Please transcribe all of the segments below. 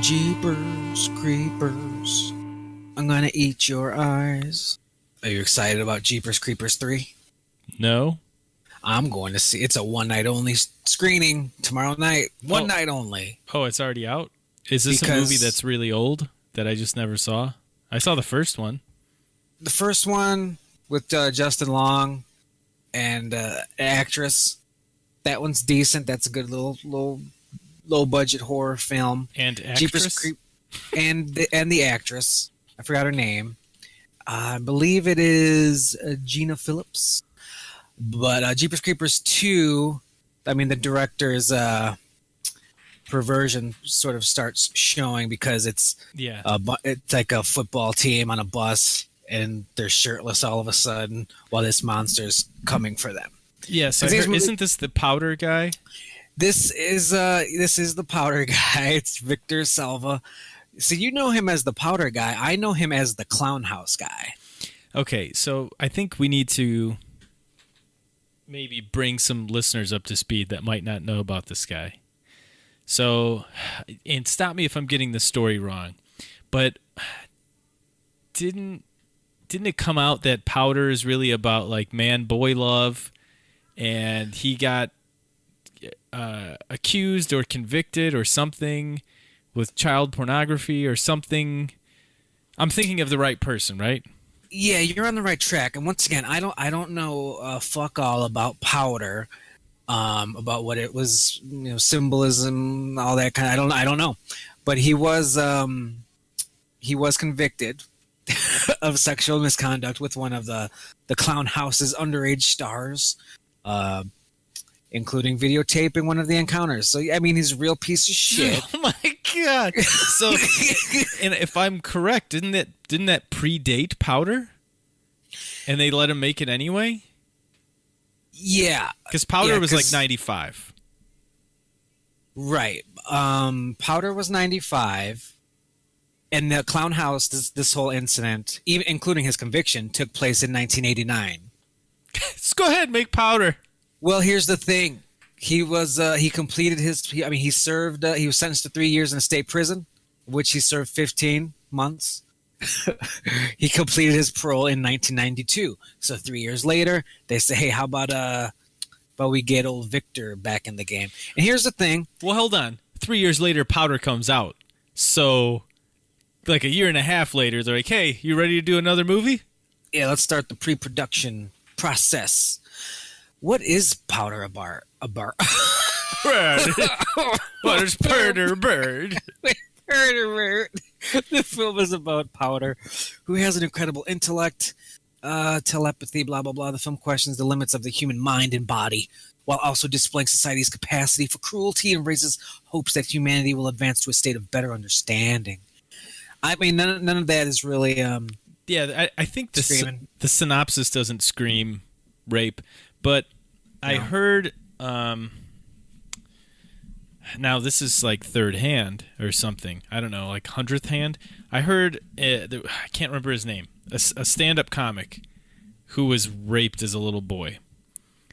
Jeepers Creepers, I'm gonna eat your eyes. Are you excited about Jeepers Creepers 3? No. I'm going to see. It's a one night only screening tomorrow night. One night only. Oh, it's already out? Is this a movie that's really old that I just never saw? I saw the first one. The first one with Justin Long and actress. That one's decent. That's a good little low budget horror film. And actress? and the actress. I forgot her name. I believe it is Gina Phillips. But Jeepers Creepers 2, I mean, the director's perversion sort of starts showing because it's like a football team on a bus and they're shirtless all of a sudden while this monster's coming for them. Yes, isn't this the powder guy? This is the powder guy. It's Victor Salva. So you know him as the powder guy. I know him as the clown house guy. Okay, so I think we need to maybe bring some listeners up to speed that might not know about this guy. So, and stop me if I'm getting the story wrong, but didn't it come out that Powder is really about like man-boy love, and he got accused or convicted or something with child pornography or something? I'm thinking of the right person, right? Yeah, you're on the right track. And once again, I don't know fuck all about Powder, about what it was, symbolism, all that kind of. I don't know, but he was convicted of sexual misconduct with one of the clown house's underage stars, including videotaping one of the encounters. So I mean, he's a real piece of shit. Oh my god! So, and if I'm correct, didn't that predate Powder? And they let him make it anyway? Yeah, because Powder was like 95. Right. Powder was 95. And the clown house, this whole incident, even including his conviction, took place in 1989. Let's go ahead and make Powder. Well, here's the thing. He was he completed he served he was sentenced to 3 years in a state prison, which he served 15 months. He completed his parole in 1992. So 3 years later, they say, "Hey, how about we get old Victor back in the game?" And here's the thing. Well, hold on. 3 years later, Powder comes out. So like a year and a half later, they're like, "Hey, you ready to do another movie?" Yeah, let's start the pre-production process. What is Powder a bar? Bird. What is Powder Bird? The film is about Powder, who has an incredible intellect, telepathy, blah, blah, blah. The film questions the limits of the human mind and body, while also displaying society's capacity for cruelty and raises hopes that humanity will advance to a state of better understanding. I mean, none of that is really... yeah, I think the synopsis doesn't scream rape, but no. I heard... now, this is like third hand or something. I don't know, like 100th hand. I heard, I can't remember his name, a stand-up comic who was raped as a little boy.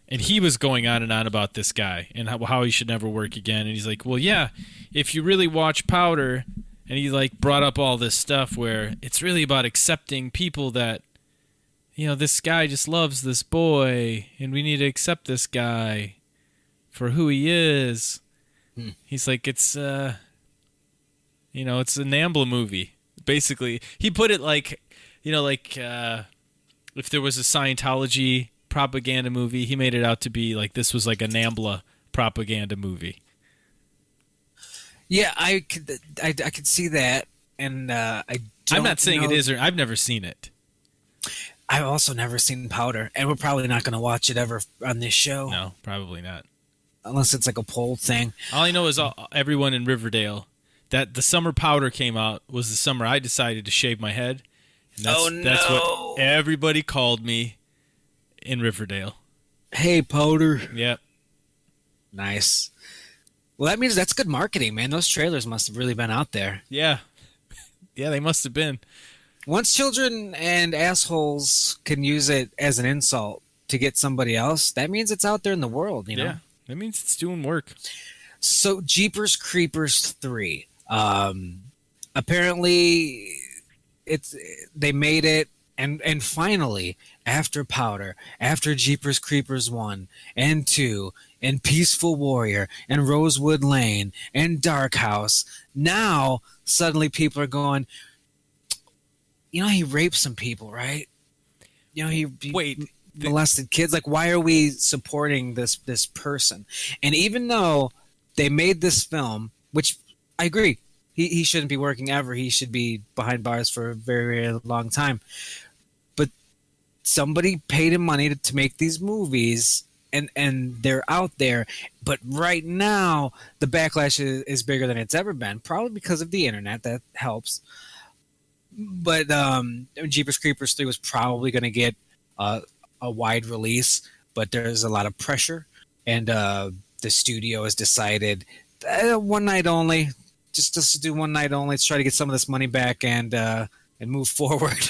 And he was going on and on about this guy and how he should never work again. And he's like, well, yeah, if you really watch Powder... And he like brought up all this stuff where it's really about accepting people that, this guy just loves this boy and we need to accept this guy for who he is. He's like, it's, it's a NAMBLA movie. Basically, he put it like, if there was a Scientology propaganda movie, he made it out to be like this was like a NAMBLA propaganda movie. Yeah, I could see that, and I'm not saying it is, or I've never seen it. I've also never seen Powder, and we're probably not going to watch it ever on this show. No, probably not, unless it's like a poll thing. All I know is everyone in Riverdale that the summer Powder came out was the summer I decided to shave my head. And that's what everybody called me in Riverdale. Hey, Powder. Yep. Nice. Well, that means that's good marketing, man. Those trailers must have really been out there. Yeah. Yeah, they must have been. Once children and assholes can use it as an insult to get somebody else, that means it's out there in the world, you know? Yeah, that means it's doing work. So, Jeepers Creepers 3. Apparently, it's they made it, and finally, after Powder, after Jeepers Creepers 1 and 2, and Peaceful Warrior, and Rosewood Lane, and Dark House, now suddenly people are going, he raped some people, right? He Wait, molested kids. Like, why are we supporting this person? And even though they made this film, which I agree, he shouldn't be working ever. He should be behind bars for a very, very long time. But somebody paid him money to make these movies, and they're out there. But right now, the backlash is bigger than it's ever been, probably because of the internet. That helps. But Jeepers Creepers 3 was probably going to get a wide release, but there's a lot of pressure, and the studio has decided one night only. Just to do one night only. Let's try to get some of this money back and move forward.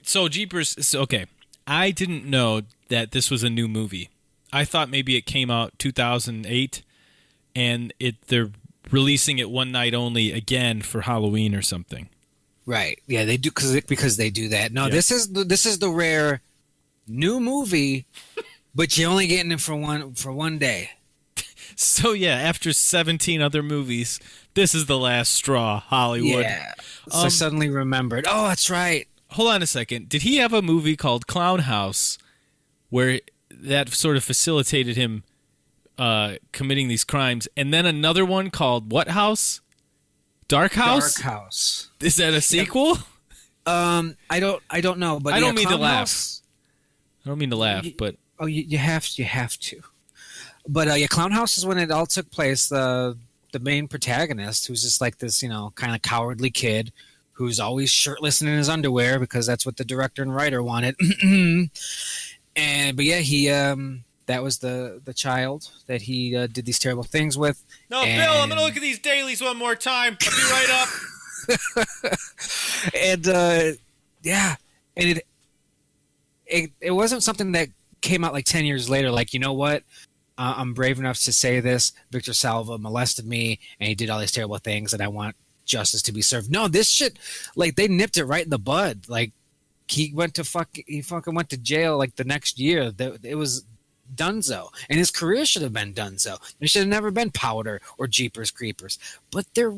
So Jeepers, okay. I didn't know that this was a new movie. I thought maybe it came out 2008, and they're releasing it one night only again for Halloween or something. Right. Yeah, they do because they do that. No, Yeah. this is the rare new movie, but you're only getting it for one day. So yeah, after 17 other movies, this is the last straw, Hollywood. Yeah. So I suddenly remembered. Oh, that's right. Hold on a second. Did he have a movie called Clown House where that sort of facilitated him committing these crimes, and then another one called what house? Dark House? Dark House. Is that a sequel? I don't know, but I don't mean to Clown laugh. House, I don't mean to laugh, but you have to. But Clown House is when it all took place. The main protagonist, who's just like this, kind of cowardly kid, who's always shirtless and in his underwear because that's what the director and writer wanted. But yeah, he that was the child that he did these terrible things with. No, Bill, I'm gonna look at these dailies one more time. I'll be right up. And yeah, and it wasn't something that came out like 10 years later. Like, you know what? I'm brave enough to say this. Victor Salva molested me, and he did all these terrible things, and I want justice to be served. No, this shit, like, they nipped it right in the bud. Like, he fucking went to jail like the next year. It was donezo, and his career should have been donezo. There should have never been Powder or Jeepers Creepers, but there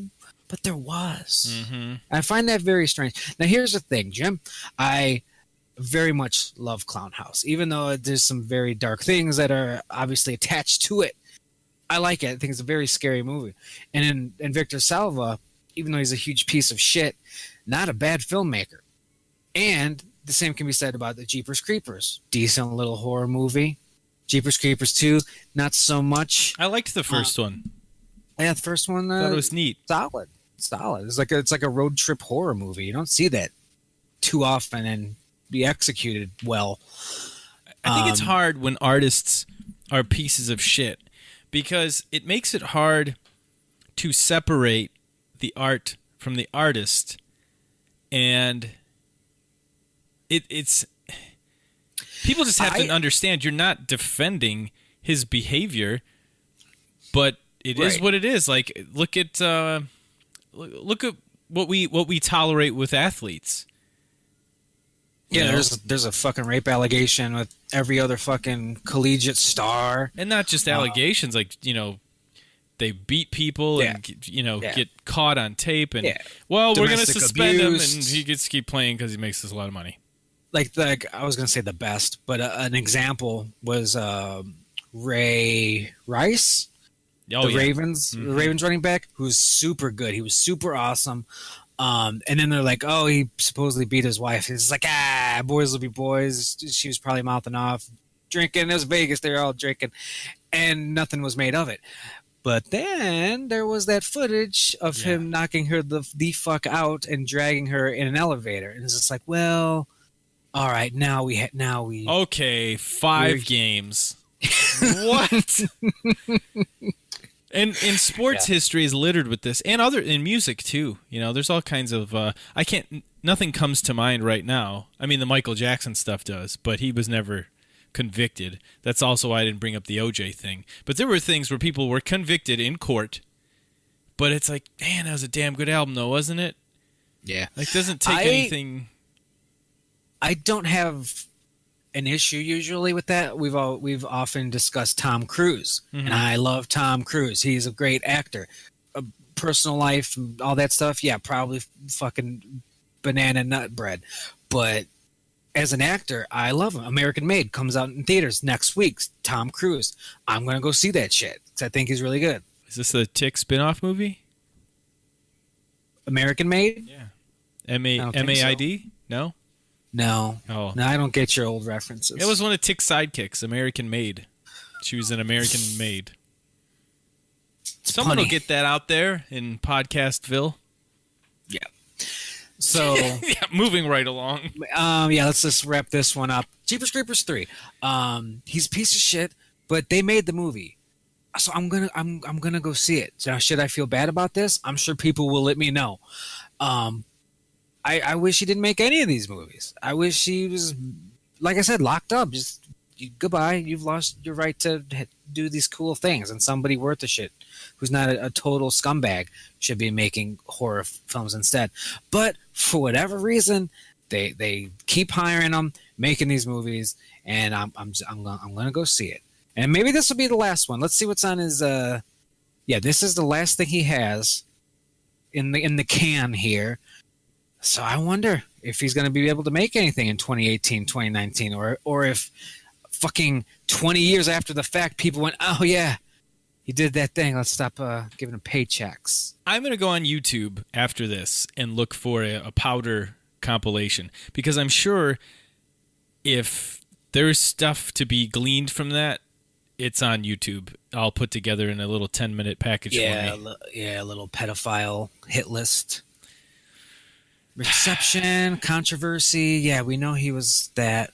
was. Mm-hmm. I find that very strange. Now, here's the thing, Jim. I very much love Clown House, even though there's some very dark things that are obviously attached to it. I like it. I think it's a very scary movie. And in Victor Salva, even though he's a huge piece of shit, not a bad filmmaker. And the same can be said about the Jeepers Creepers. Decent little horror movie. Jeepers Creepers 2, not so much. I liked the first one. Yeah, the first one Thought it was neat. Solid. It's like a road trip horror movie. You don't see that too often and be executed well. I think it's hard when artists are pieces of shit because it makes it hard to separate the art from the artist, and it's people just have to understand you're not defending his behavior, but it is what it is. Like, look at what we tolerate with athletes. Yeah, there's a fucking rape allegation with every other fucking collegiate star, and not just allegations. Like, they beat people and get caught on tape, and we're going to suspend him, and he gets to keep playing because he makes us a lot of money. Like I was going to say the best, but an example was Ray Rice, Ravens, the Ravens running back, who's super good. He was super awesome. And then they're like, oh, he supposedly beat his wife. It's like, boys will be boys. She was probably mouthing off, drinking. It was Vegas. They were all drinking, and nothing was made of it. But then there was that footage of him knocking her the fuck out and dragging her in an elevator. And it's just like, well, all right, now we okay, 5 games. What? And in sports history is littered with this, and in music too. There's all kinds of. Nothing comes to mind right now. I mean, the Michael Jackson stuff does, but he was never convicted. That's also why I didn't bring up the OJ thing. But there were things where people were convicted in court, But it's like, man, that was a damn good album, though, wasn't it? Yeah. Like, doesn't take anything. I don't have an issue usually with that. We've often discussed Tom Cruise, and I love Tom Cruise. He's a great actor. Personal life, all that stuff, yeah, probably fucking banana nut bread. But as an actor, I love him. American Made comes out in theaters next week. Tom Cruise. I'm gonna go see that shit. I think he's really good. Is this a Tick spin-off movie? American Made? Yeah. M-A-I-D? So. No? No. Oh. No, I don't get your old references. It was one of Tick's sidekicks, American Made. She was an American Maid. Someone will get that out there in Podcastville. Yeah. So yeah, moving right along. Yeah, let's just wrap this one up. Jeepers Creepers 3. He's a piece of shit, but they made the movie. So I'm gonna go see it. So should I feel bad about this? I'm sure people will let me know. I wish he didn't make any of these movies. I wish he was, like I said, locked up. Just goodbye. You've lost your right to do these cool things, and somebody worth a shit who's not a total scumbag should be making horror films instead. But for whatever reason, they keep hiring him, making these movies, and I'm gonna go see it. And maybe this will be the last one. Let's see what's on his. Yeah, this is the last thing he has in the can here. So I wonder if he's going to be able to make anything in 2018, 2019, or if fucking 20 years after the fact, people went, oh yeah, he did that thing. Let's stop giving him paychecks. I'm going to go on YouTube after this and look for a Powder compilation, because I'm sure if there's stuff to be gleaned from that, it's on YouTube. I'll put together in a little 10-minute package for me. Yeah, a little pedophile hit list. Reception, controversy. Yeah, we know he was that.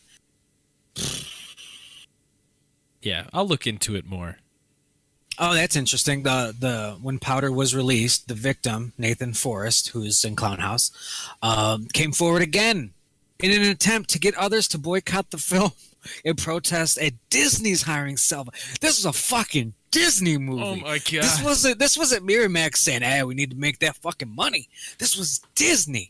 Yeah, I'll look into it more. Oh, that's interesting. The when Powder was released, the victim, Nathan Forrest, who's in Clown House, came forward again in an attempt to get others to boycott the film in protest at Disney's hiring Salva. This was a fucking Disney movie. Oh my god! This wasn't Miramax saying, "Hey, we need to make that fucking money." This was Disney.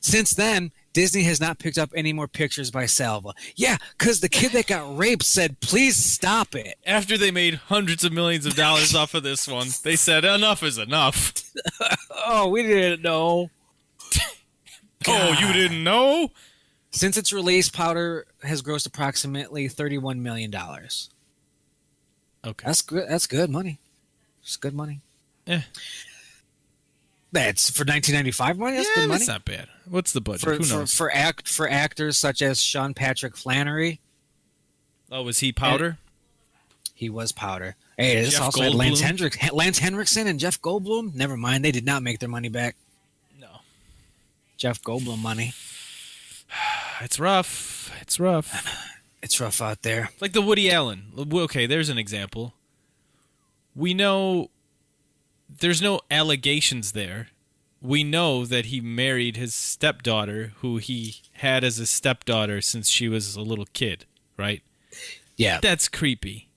Since then, Disney has not picked up any more pictures by Salva. Yeah, because the kid that got raped said, please stop it. After they made hundreds of millions of dollars off of this one, they said, enough is enough. Oh, we didn't know. Oh, you didn't know? Since its release, Powder has grossed approximately $31 million. Okay. That's good. That's good money. It's good money. Yeah. That's for 1995 money. That's good money. That's not bad. What's the budget? Who knows? For actors such as Sean Patrick Flannery. Oh, was he Powder? He was Powder. Hey, this Jeff also had Lance Goldblum? Lance Henriksen and Jeff Goldblum. Never mind, they did not make their money back. No. Jeff Goldblum money. It's rough. It's rough. It's rough out there. Like the Woody Allen. Okay, there's an example. We know there's no allegations there. We know that he married his stepdaughter, who he had as a stepdaughter since she was a little kid, right? Yeah. That's creepy.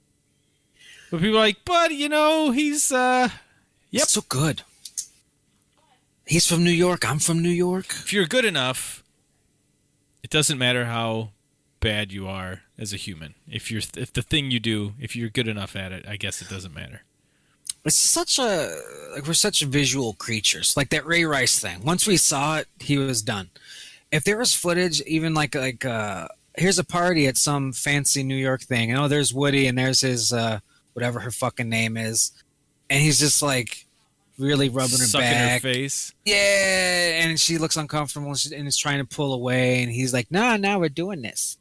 But people are like, but, he's, yep. He's so good. He's from New York. I'm from New York. If you're good enough, it doesn't matter how bad you are as a human. If the thing you do, if you're good enough at it, I guess it doesn't matter. It's we're such visual creatures. Like that Ray Rice thing. Once we saw it, he was done. If there was footage, even like here's a party at some fancy New York thing, and there's Woody and there's his whatever her fucking name is, and he's just like really rubbing her Sucking back, her face. Yeah, and she looks uncomfortable and is trying to pull away, and he's like, "No, we're doing this."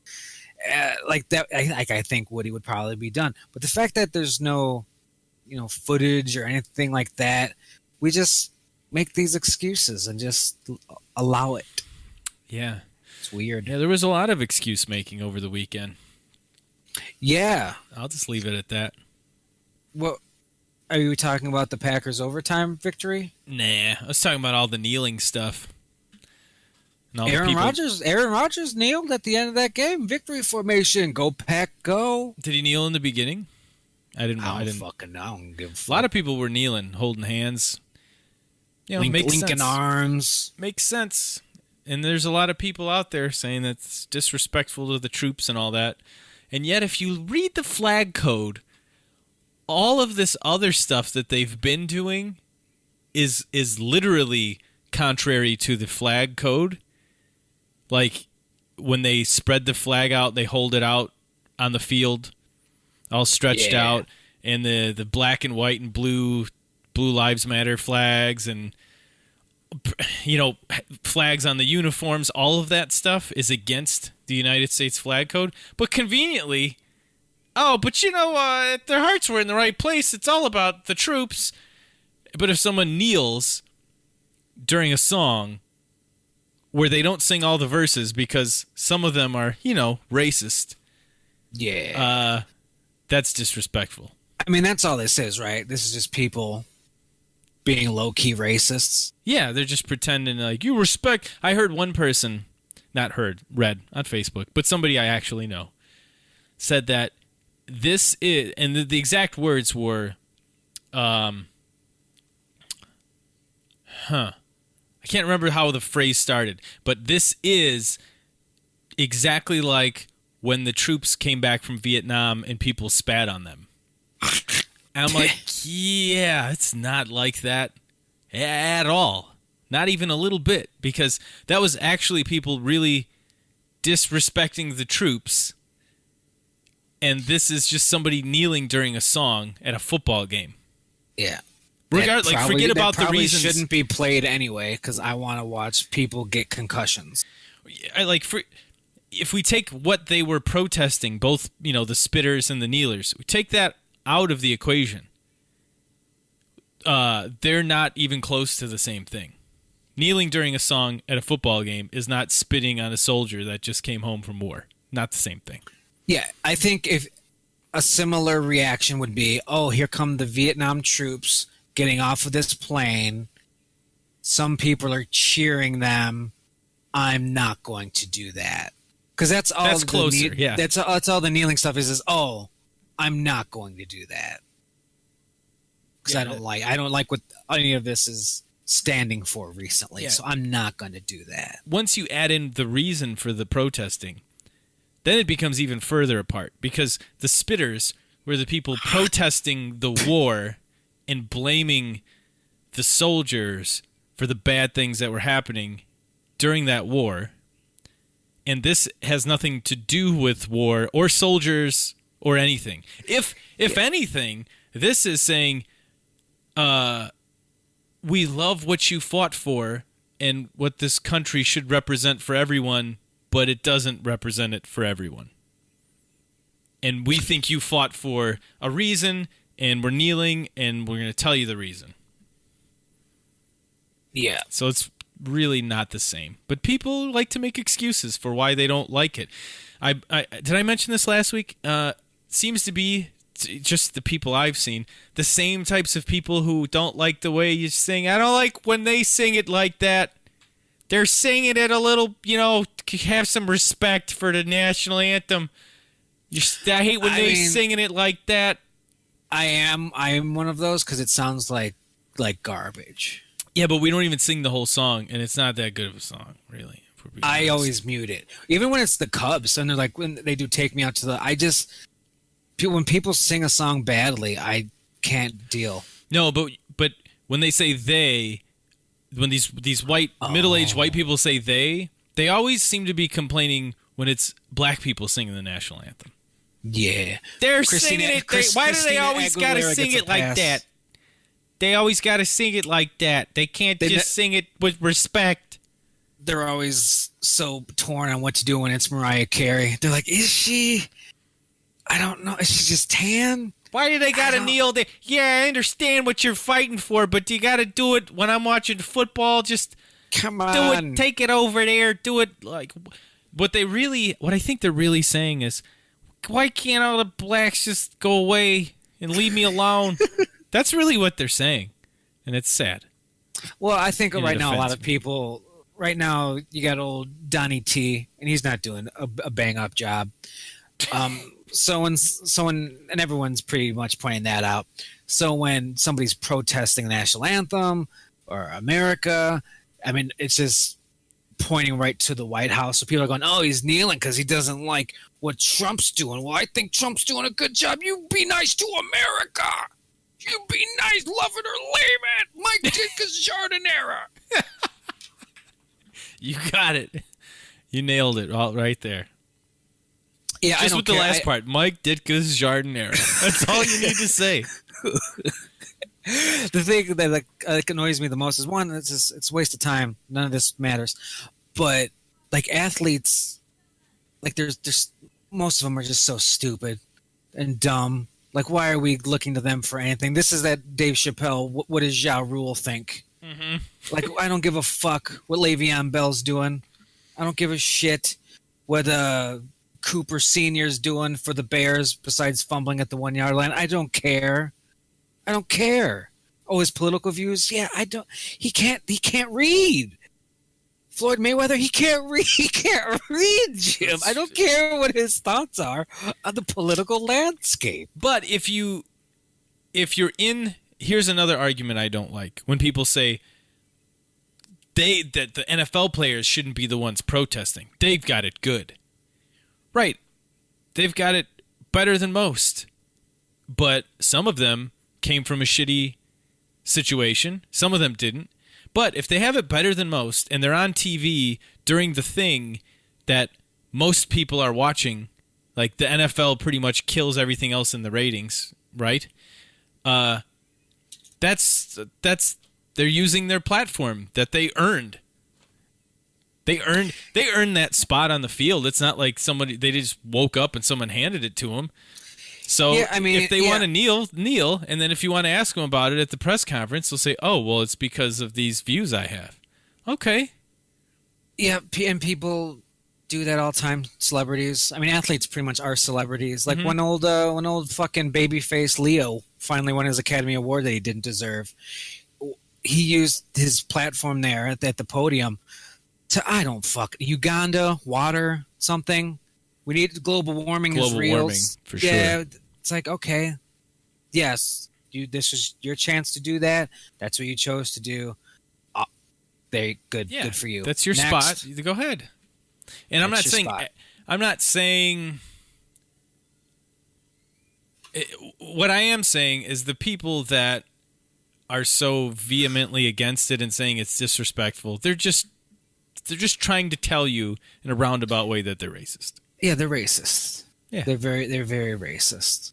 Like that, I think Woody would probably be done. But the fact that there's no footage or anything like that, we just make these excuses and just allow it. Yeah. It's weird. Yeah, there was a lot of excuse making over the weekend. Yeah. I'll just leave it at that. What are you talking about, the Packers overtime victory? Nah, I was talking about all the kneeling stuff. Aaron Rodgers kneeled at the end of that game. Victory formation. Go Pack, go. Did he kneel in the beginning? I didn't. I don't give a fuck. A lot of people were kneeling, holding hands. You know, linking sense. arms. Makes sense. And there's a lot of people out there saying that's disrespectful to the troops and all that. And yet, if you read the flag code, all of this other stuff that they've been doing is literally contrary to the flag code. Like, when they spread the flag out, they hold it out on the field, all stretched out, and the black and white and blue Lives Matter flags and, you know, flags on the uniforms, all of that stuff is against the United States flag code. But conveniently, but you know, if their hearts were in the right place, it's all about the troops. But if someone kneels during a song where they don't sing all the verses because some of them are, you know, racist, that's disrespectful. I mean, that's all this is, right? This is just people being low-key racists. Yeah, they're just pretending like, you respect... I heard one person, read on Facebook, but somebody I actually know, said that this is... And the exact words were... I can't remember how the phrase started, but this is exactly like when the troops came back from Vietnam and people spat on them. And I'm like, yeah, it's not like that at all. Not even a little bit. Because that was actually people really disrespecting the troops. And this is just somebody kneeling during a song at a football game. Yeah. Regardless, like, forget about the reasons. Shouldn't be played anyway because I want to watch people get concussions. If we take what they were protesting, both, you know, the spitters and the kneelers, we take that out of the equation. They're not even close to the same thing. Kneeling during a song at a football game is not spitting on a soldier that just came home from war. Not the same thing. Yeah, I think if a similar reaction would be, oh, here come the Vietnam troops getting off of this plane. Some people are cheering them. I'm not going to do that. Because that's all. That's closer, yeah. That's all the kneeling stuff is, oh, I'm not going to do that. Because I don't like what any of this is standing for recently. Yeah. So I'm not going to do that. Once you add in the reason for the protesting, then it becomes even further apart. Because the spitters were the people protesting the war and blaming the soldiers for the bad things that were happening during that war. And this has nothing to do with war or soldiers or anything. If anything, this is saying, we love what you fought for and what this country should represent for everyone, but it doesn't represent it for everyone. And we think you fought for a reason, and we're kneeling, and we're going to tell you the reason. Yeah. So it's really not the same. But people like to make excuses for why they don't like it. Did I mention this last week? Seems to be just the people I've seen, the same types of people who don't like the way you sing. I don't like when they sing it like that. They're singing it a little, you know, have some respect for the national anthem. I hate when they're singing it like that. I am one of those because it sounds like garbage. Yeah, but we don't even sing the whole song, and it's not that good of a song, really. I always mute it, even when it's the Cubs, and they're like when they do "Take Me Out to the." When people sing a song badly, I can't deal. No, but when they say they, when these white middle-aged white people say they always seem to be complaining when it's black people singing the national anthem. Yeah, they're singing it. Why do they always got to sing it like that? They always got to sing it like that. They can't just sing it with respect. They're always so torn on what to do when it's Mariah Carey. They're like, is she? I don't know. Is she just tan? Why do they got to kneel there? Yeah, I understand what you're fighting for, but you got to do it when I'm watching football. Just come on. Do it. Take it over there. Do it like what I think they're really saying is, why can't all the blacks just go away and leave me alone? That's really what they're saying, and it's sad. Well, I think right now a lot of people. Right now, you got old Donnie T, and he's not doing a bang-up job. and everyone's pretty much pointing that out. So when somebody's protesting the national anthem or America, I mean, it's just pointing right to the White House. So people are going, "Oh, he's kneeling because he doesn't like what Trump's doing." Well, I think Trump's doing a good job. You be nice to America. You be nice, love it or leave it. Mike Ditka's Jardinera. You got it. You nailed it all right there. Yeah, just with the last part, Mike Ditka's Jardinera. That's all you need to say. The thing that annoys me the most is one, it's a waste of time. None of this matters. But like athletes, like there's most of them are just so stupid and dumb. Like, why are we looking to them for anything? This is that Dave Chappelle. What does Ja Rule think? Mm-hmm. Like, I don't give a fuck what Le'Veon Bell's doing. I don't give a shit what Cooper Senior's doing for the Bears besides fumbling at the 1 yard line. I don't care. I don't care. Oh, his political views? Yeah, I don't. He can't read. Floyd Mayweather, he can't read. He can't read, Jim. I don't care what his thoughts are on the political landscape. But if you're in, here's another argument I don't like when people say that the NFL players shouldn't be the ones protesting. They've got it good, right? They've got it better than most, but some of them came from a shitty situation. Some of them didn't. But if they have it better than most and they're on TV during the thing that most people are watching, like the NFL pretty much kills everything else in the ratings, right? That's they're using their platform that they earned. They earned that spot on the field. It's not like they just woke up and someone handed it to them. So yeah, I mean, if they want to kneel, and then if you want to ask them about it at the press conference, they'll say, "Oh, well, it's because of these views I have." Okay. Yeah, and people do that all the time. Celebrities. I mean, athletes pretty much are celebrities. Like when old fucking babyface Leo finally won his Academy Award that he didn't deserve. He used his platform there at the podium to Uganda, water, something. We need global warming is real. Global warming, for sure. Yeah, it's like, okay, yes, this is your chance to do that. That's what you chose to do. Good for you. That's your spot. Go ahead. And I'm not saying. What I am saying is the people that are so vehemently against it and saying it's disrespectful, they're just trying to tell you in a roundabout way that they're racist. Yeah, they're racist. Yeah. They're very racist.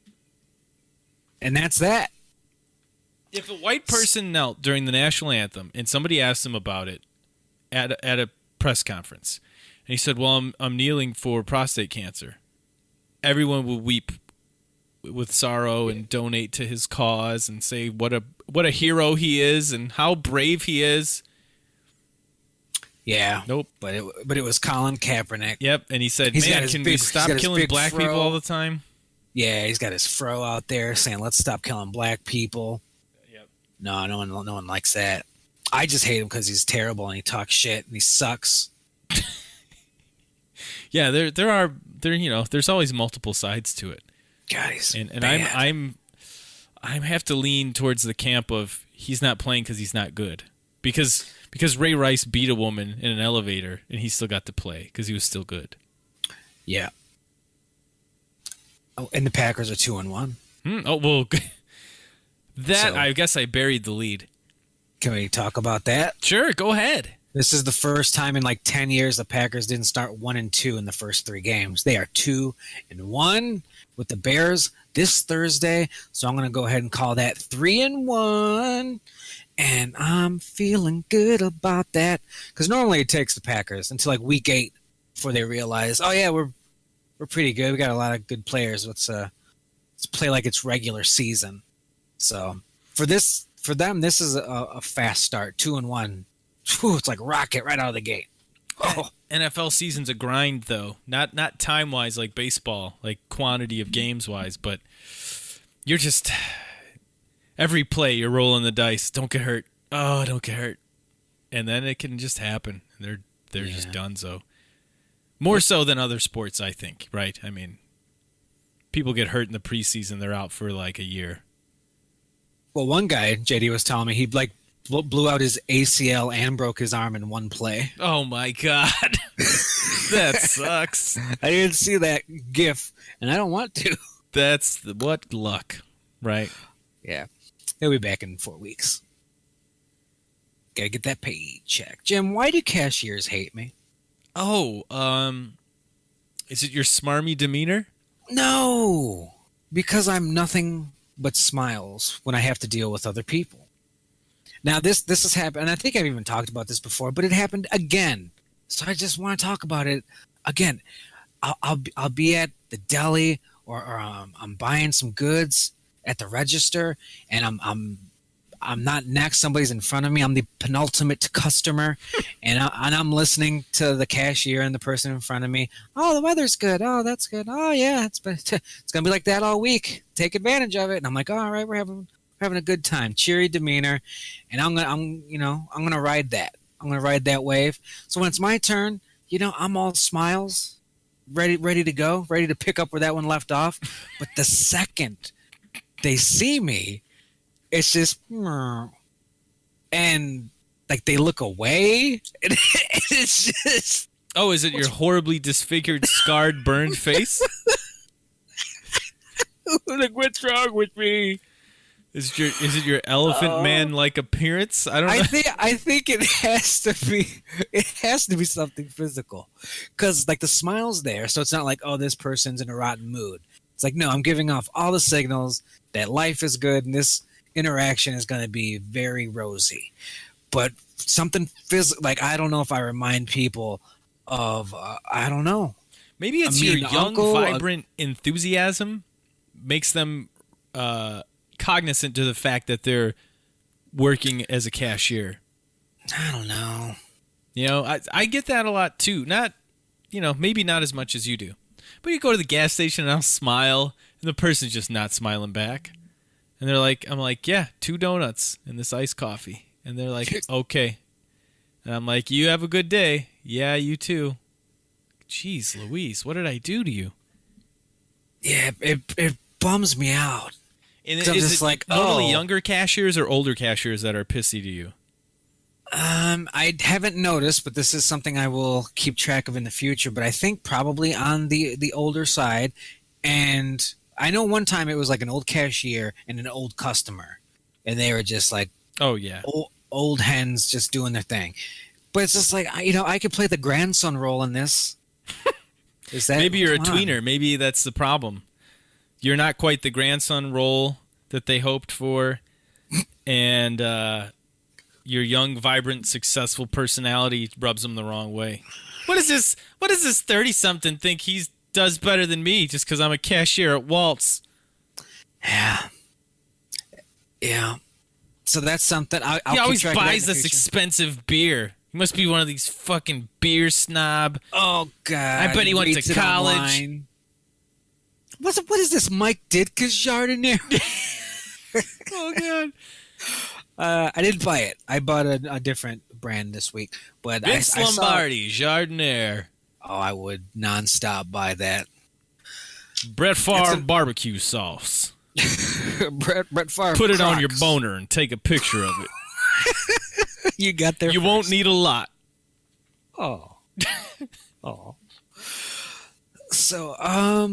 And that's that. If a white person knelt during the national anthem and somebody asked him about it at a press conference, and he said, "Well, I'm kneeling for prostate cancer," everyone would weep with sorrow and donate to his cause and say what a hero he is and how brave he is. Yeah. Nope. But it was Colin Kaepernick. Yep. And he said, "Man, can we stop killing black people all the time?" Yeah, he's got his fro out there saying, "Let's stop killing black people." Yep. No one likes that. I just hate him because he's terrible and he talks shit and he sucks. Yeah, there's always multiple sides to it. God, he's and bad. I have to lean towards the camp of he's not playing because he's not good. Because Ray Rice beat a woman in an elevator and he still got to play because he was still good. Yeah. Oh, and the Packers are 2-1. Oh, well, I guess I buried the lead. Can we talk about that? Sure, go ahead. This is the first time in like 10 years the Packers didn't start 1-2 in the first 3 games. They are 2-1 with the Bears this Thursday. So I'm going to go ahead and call that 3-1. And I'm feeling good about that. Because normally it takes the Packers until like week 8 before they realize, oh yeah, we're pretty good. We got a lot of good players. Let's play like it's regular season. So for them, this is a fast start. 2-1. Whew, it's like rocket right out of the gate. Oh. NFL season's a grind, though. Not time-wise like baseball, like quantity of games-wise, but you're just every play you're rolling the dice. Don't get hurt. Oh, don't get hurt. And then it can just happen. They're just done so. More so than other sports, I think, right? I mean, people get hurt in the preseason, they're out for like a year. Well, one guy, JD was telling me, he like blew out his ACL and broke his arm in one play. Oh my God. That sucks. I didn't see that gif, and I don't want to. What luck, right? Yeah. He'll be back in 4 weeks. Gotta get that paycheck. Jim, why do cashiers hate me? Oh, is it your smarmy demeanor? No, because I'm nothing but smiles when I have to deal with other people. Now, this has happened, and I think I've even talked about this before, but it happened again. So I just want to talk about it again. I'll be at the deli, or I'm buying some goods at the register, and I'm not next. Somebody's in front of me. I'm the penultimate customer, and I'm listening to the cashier and the person in front of me. Oh, the weather's good. Oh, that's good. Oh, yeah, it's gonna be like that all week. Take advantage of it. And I'm like, all right, we're having a good time. Cheery demeanor, and I'm gonna ride that. I'm gonna ride that wave. So when it's my turn, I'm all smiles, ready to go, ready to pick up where that one left off. But the second they see me, it's just, and like they look away, and it's just. Oh, is it your horribly disfigured, scarred, burned face? Like, what's wrong with me? Is it your elephant man like appearance? I don't know. I think it has to be something physical, because like the smile's there, so it's not like, oh, this person's in a rotten mood. It's like, no, I'm giving off all the signals that life is good and this interaction is going to be very rosy. But something physical, like, I don't know if I remind people of I don't know. Maybe it's your young, vibrant enthusiasm makes them cognizant to the fact that they're working as a cashier. I don't know. I get that a lot too. Not, maybe not as much as you do. But you go to the gas station and I'll smile, and the person's just not smiling back. And I'm like, yeah, 2 donuts and this iced coffee. And they're like, okay. And I'm like, you have a good day. Yeah, you too. Jeez Louise, what did I do to you? Yeah, it bums me out. And is it like normally younger cashiers or older cashiers that are pissy to you? I haven't noticed, but this is something I will keep track of in the future. But I think probably on the older side. And I know one time it was like an old cashier and an old customer, and they were just like, oh yeah, old hens just doing their thing. But it's just like, I could play the grandson role in this. Is that maybe you're a tweener? Maybe that's the problem. You're not quite the grandson role that they hoped for, and your young, vibrant, successful personality rubs them the wrong way. What is this 30-something think he does better than me just because I'm a cashier at Waltz? Yeah. So that's something I'll he always keep track buys of that in this the future. expensive beer. He must be one of these fucking beer snob. Oh God! I bet he went to college. What is this, Mike Ditka's Jardinier? Oh God! I didn't buy it. I bought a different brand this week, but Vince Lombardi Jardinier. Oh, I would nonstop buy that. Brett Favre barbecue sauce. Brett Favre. Put it on your boner and take a picture of it. You got there. You won't need a lot. Oh. So,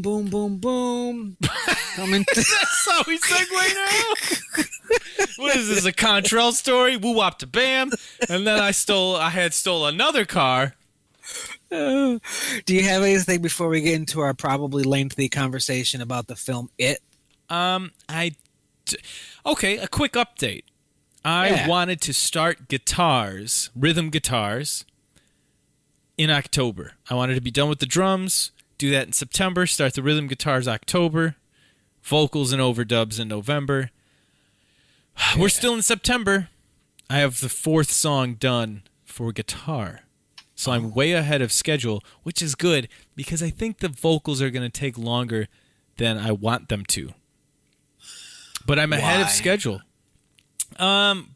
boom, boom, boom. That's how we segue now. What is this, a Contrail story? Woo wop to bam. And then I had stole another car. Do you have anything before we get into our probably lengthy conversation about the film It? Okay, a quick update. I wanted to start rhythm guitars, in October. I wanted to be done with the drums, do that in September, start the rhythm guitars October, vocals and overdubs in November. We're still in September. I have the 4th song done for guitar. So I'm way ahead of schedule, which is good because I think the vocals are going to take longer than I want them to. But I'm ahead of schedule.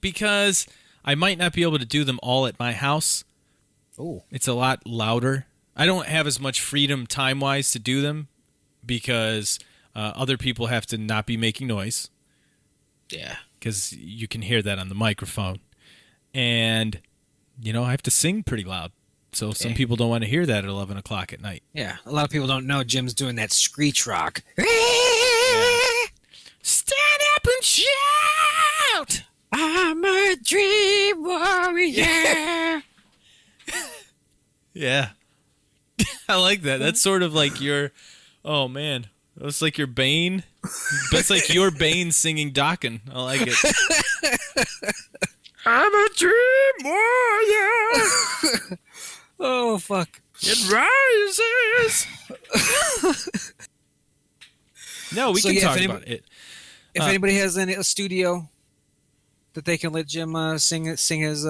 Because I might not be able to do them all at my house. Oh. It's a lot louder. I don't have as much freedom time-wise to do them because Other people have to not be making noise Yeah. because you can hear that on the microphone. And, I have to sing pretty loud. So some people don't want to hear that at 11 o'clock at night. Yeah. A lot of people don't know Jim's doing that screech rock. Yeah. Stand up and shout! I'm a dream warrior. Yeah. I like that. That's sort of like your, oh man, that's like your Bane. That's like your Bane singing Dokken. I like it. I'm a dream warrior. Oh, fuck. It rises. No, we can talk about it. If anybody has a studio that they can let Jim sing his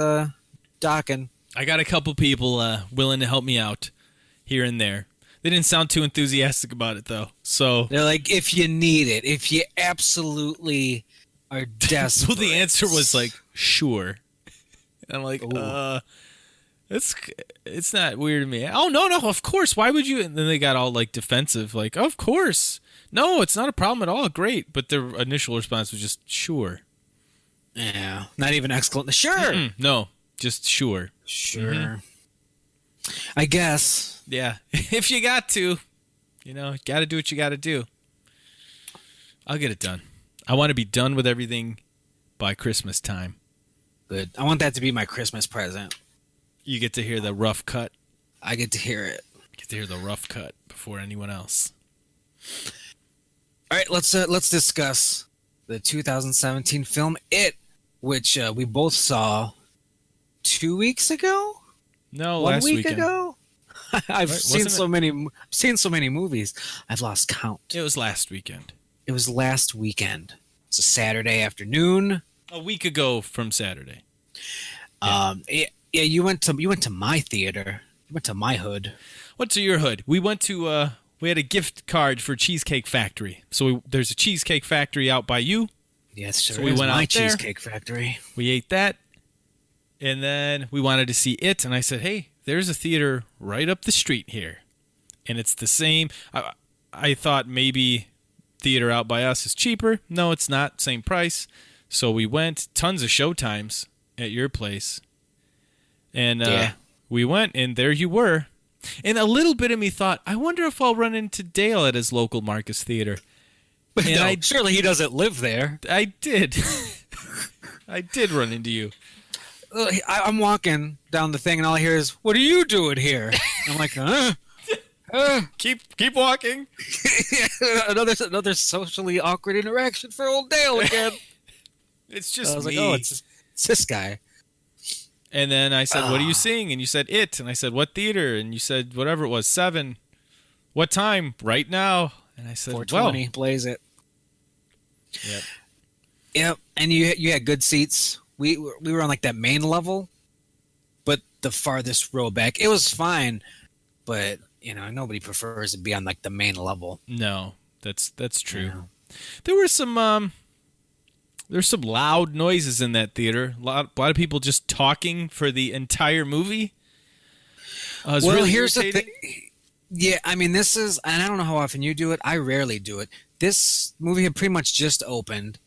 Dokken. I got a couple people willing to help me out here and there. They didn't sound too enthusiastic about it, though. So They're like, if you need it, if you absolutely are desperate. well, the answer was like, sure. And I'm like, it's not weird to me. Oh, no, of course. Why would you? And then they got all like defensive, like, of course. No, it's not a problem at all. Great. But their initial response was just, sure. Yeah. Not even exclamation. Sure. Mm-mm, no, just sure. Sure. Mm-hmm. I guess. Yeah. If you got to, got to do what you got to do. I'll get it done. I want to be done with everything by Christmas time. Good. I want that to be my Christmas present. You get to hear the rough cut. I get to hear it. Get to hear the rough cut before anyone else. All right, let's discuss the 2017 film It, which we both saw 2 weeks ago. No, 1 last week weekend. ago. I've seen so many movies. I've lost count. It was last weekend. It was last weekend. It's a Saturday afternoon. A week ago from Saturday. Yeah, you went to my theater. You went to my hood. Went to your hood. We went to we had a gift card for Cheesecake Factory. So there's a Cheesecake Factory out by you. Yes, sure. So we went my out there. Cheesecake Factory. We ate that. And then we wanted to see It, and I said, "Hey, there's a theater right up the street here." And it's the same. I thought maybe theater out by us is cheaper. No, it's not. Same price. So we went. Tons of showtimes at your place. And we went, and there you were. And a little bit of me thought, I wonder if I'll run into Dale at his local Marcus Theater. But And no, surely he doesn't live there. I did. I did run into you. I'm walking down the thing, and all I hear is, "What are you doing here?" I'm like, Keep walking. another socially awkward interaction for old Dale again. It's just I was me. like, "Oh, it's this guy." And then I said, "What are you seeing?" And you said, It. And I said, "What theater?" And you said, whatever it was, 7. What time? Right now. And I said, 420, blaze it. Yep. Yep, and you had good seats. We were on like that main level, but the farthest row back. It was fine, but nobody prefers to be on like the main level. No, that's true. Yeah. There were some there's some loud noises in that theater. A lot of people just talking for the entire movie. Well, really here's irritating. the thing. Yeah, I mean, this is, and I don't know how often you do it. I rarely do it. This movie had pretty much just opened.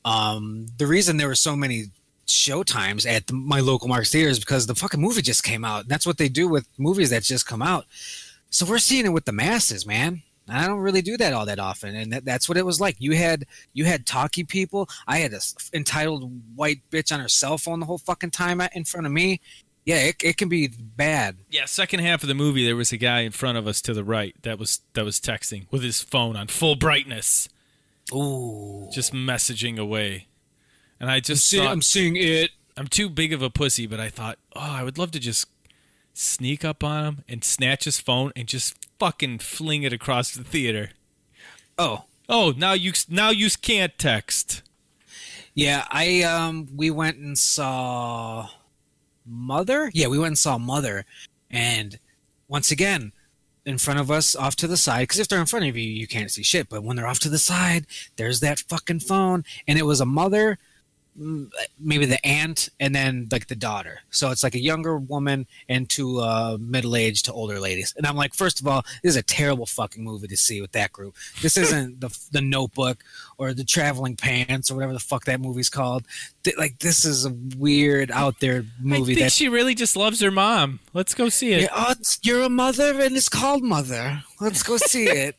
The reason there were so many showtimes at my local Marcus Theater is because the fucking movie just came out. That's what they do with movies that just come out. So we're seeing it with the masses, man. I don't really do that all that often, and that's what it was like. You had talky people. I had a entitled white bitch on her cell phone the whole fucking time in front of me. Yeah, it can be bad. Yeah, second half of the movie, there was a guy in front of us to the right that was texting with his phone on full brightness. Ooh, Just messaging away. And I just thought, I'm seeing it. I'm too big of a pussy, but I thought, I would love to just sneak up on him and snatch his phone and just fucking fling it across the theater. Oh, now you can't text. Yeah, we went and saw Mother. Yeah, we went and saw Mother, and once again, in front of us, off to the side, because if they're in front of you, you can't see shit. But when they're off to the side, there's that fucking phone, and it was a mother maybe the aunt and then like the daughter. So it's like a younger woman and two middle-aged to older ladies. And I'm like, first of all, this is a terrible fucking movie to see with that group. This isn't the Notebook or the Traveling Pants or whatever the fuck that movie's called. Like, this is a weird out there movie. I think she really just loves her mom. Let's go see it. Yeah, you're a mother and it's called Mother. Let's go see it.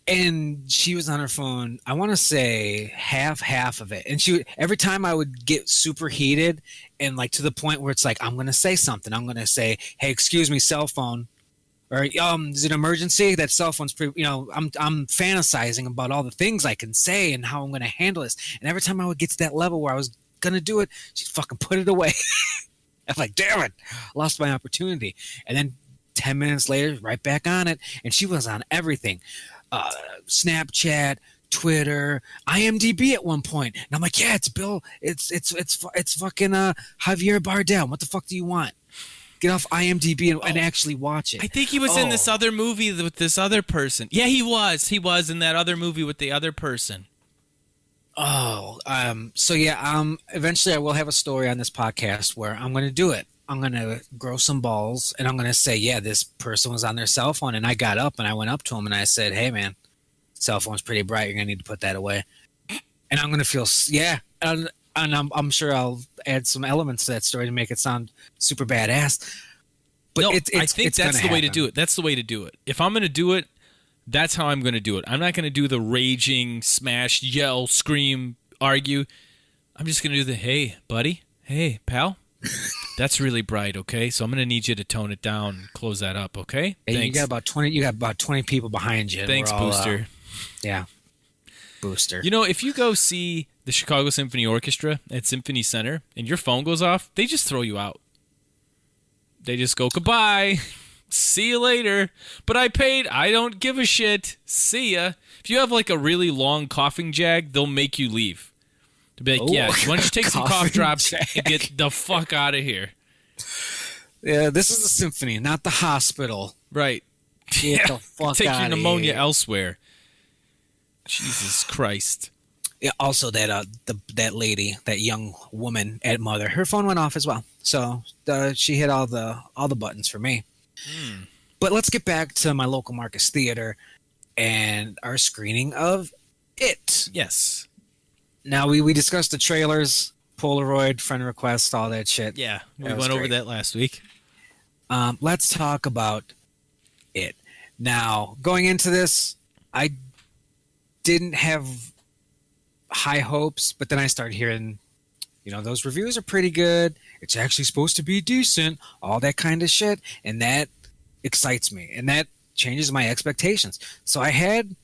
And she was on her phone, I want to say half of it. And every time I would get super heated and like to the point where it's like, I'm going to say something. I'm going to say, hey, excuse me, cell phone. Or, is it an emergency? That cell phone's pretty, I'm fantasizing about all the things I can say and how I'm going to handle this. And every time I would get to that level where I was going to do it, she'd fucking put it away. I'm like, damn it, I lost my opportunity. And then 10 minutes later, right back on it. And she was on everything. Snapchat, Twitter, IMDb at one point, and I'm like, yeah, it's Bill, it's fucking Javier Bardem. What the fuck do you want? Get off IMDb and actually watch it. I think he was in this other movie with this other person. Yeah, he was in that other movie with the other person. So yeah, eventually I will have a story on this podcast where I'm going to do it. I'm going to grow some balls and I'm going to say, yeah, this person was on their cell phone. And I got up and I went up to him and I said, hey, man, cell phone's pretty bright. You're going to need to put that away. And I'm going to feel, yeah. And I'm sure I'll add some elements to that story to make it sound super badass. But no, I think that's the way to do it. That's the way to do it. If I'm going to do it, that's how I'm going to do it. I'm not going to do the raging, smash, yell, scream, argue. I'm just going to do the, hey, buddy, hey, pal. That's really bright, okay? So I'm going to need you to tone it down and close that up, okay? Hey, thanks. You got about 20 people behind you. Thanks, Booster. Yeah. Booster. If you go see the Chicago Symphony Orchestra at Symphony Center and your phone goes off, they just throw you out. They just go, goodbye. See you later. But I paid. I don't give a shit. See ya. If you have like a really long coughing jag, they'll make you leave. Be like, yeah, why don't you take some cough drops and get the fuck out of here? Yeah, this is the symphony, not the hospital. Right. Get the fuck take out your of pneumonia here. elsewhere. Jesus Christ. Yeah. Also, that lady, that young woman at Mother, her phone went off as well. So she hit all the buttons for me. But let's get back to my local Marcus Theater and our screening of It. Yes. Now, we discussed the trailers, Polaroid, friend request, all that shit. Yeah, we went over that last week. Let's talk about It. Now, going into this, I didn't have high hopes, but then I started hearing, those reviews are pretty good. It's actually supposed to be decent, all that kind of shit. And that excites me, and that changes my expectations. So I had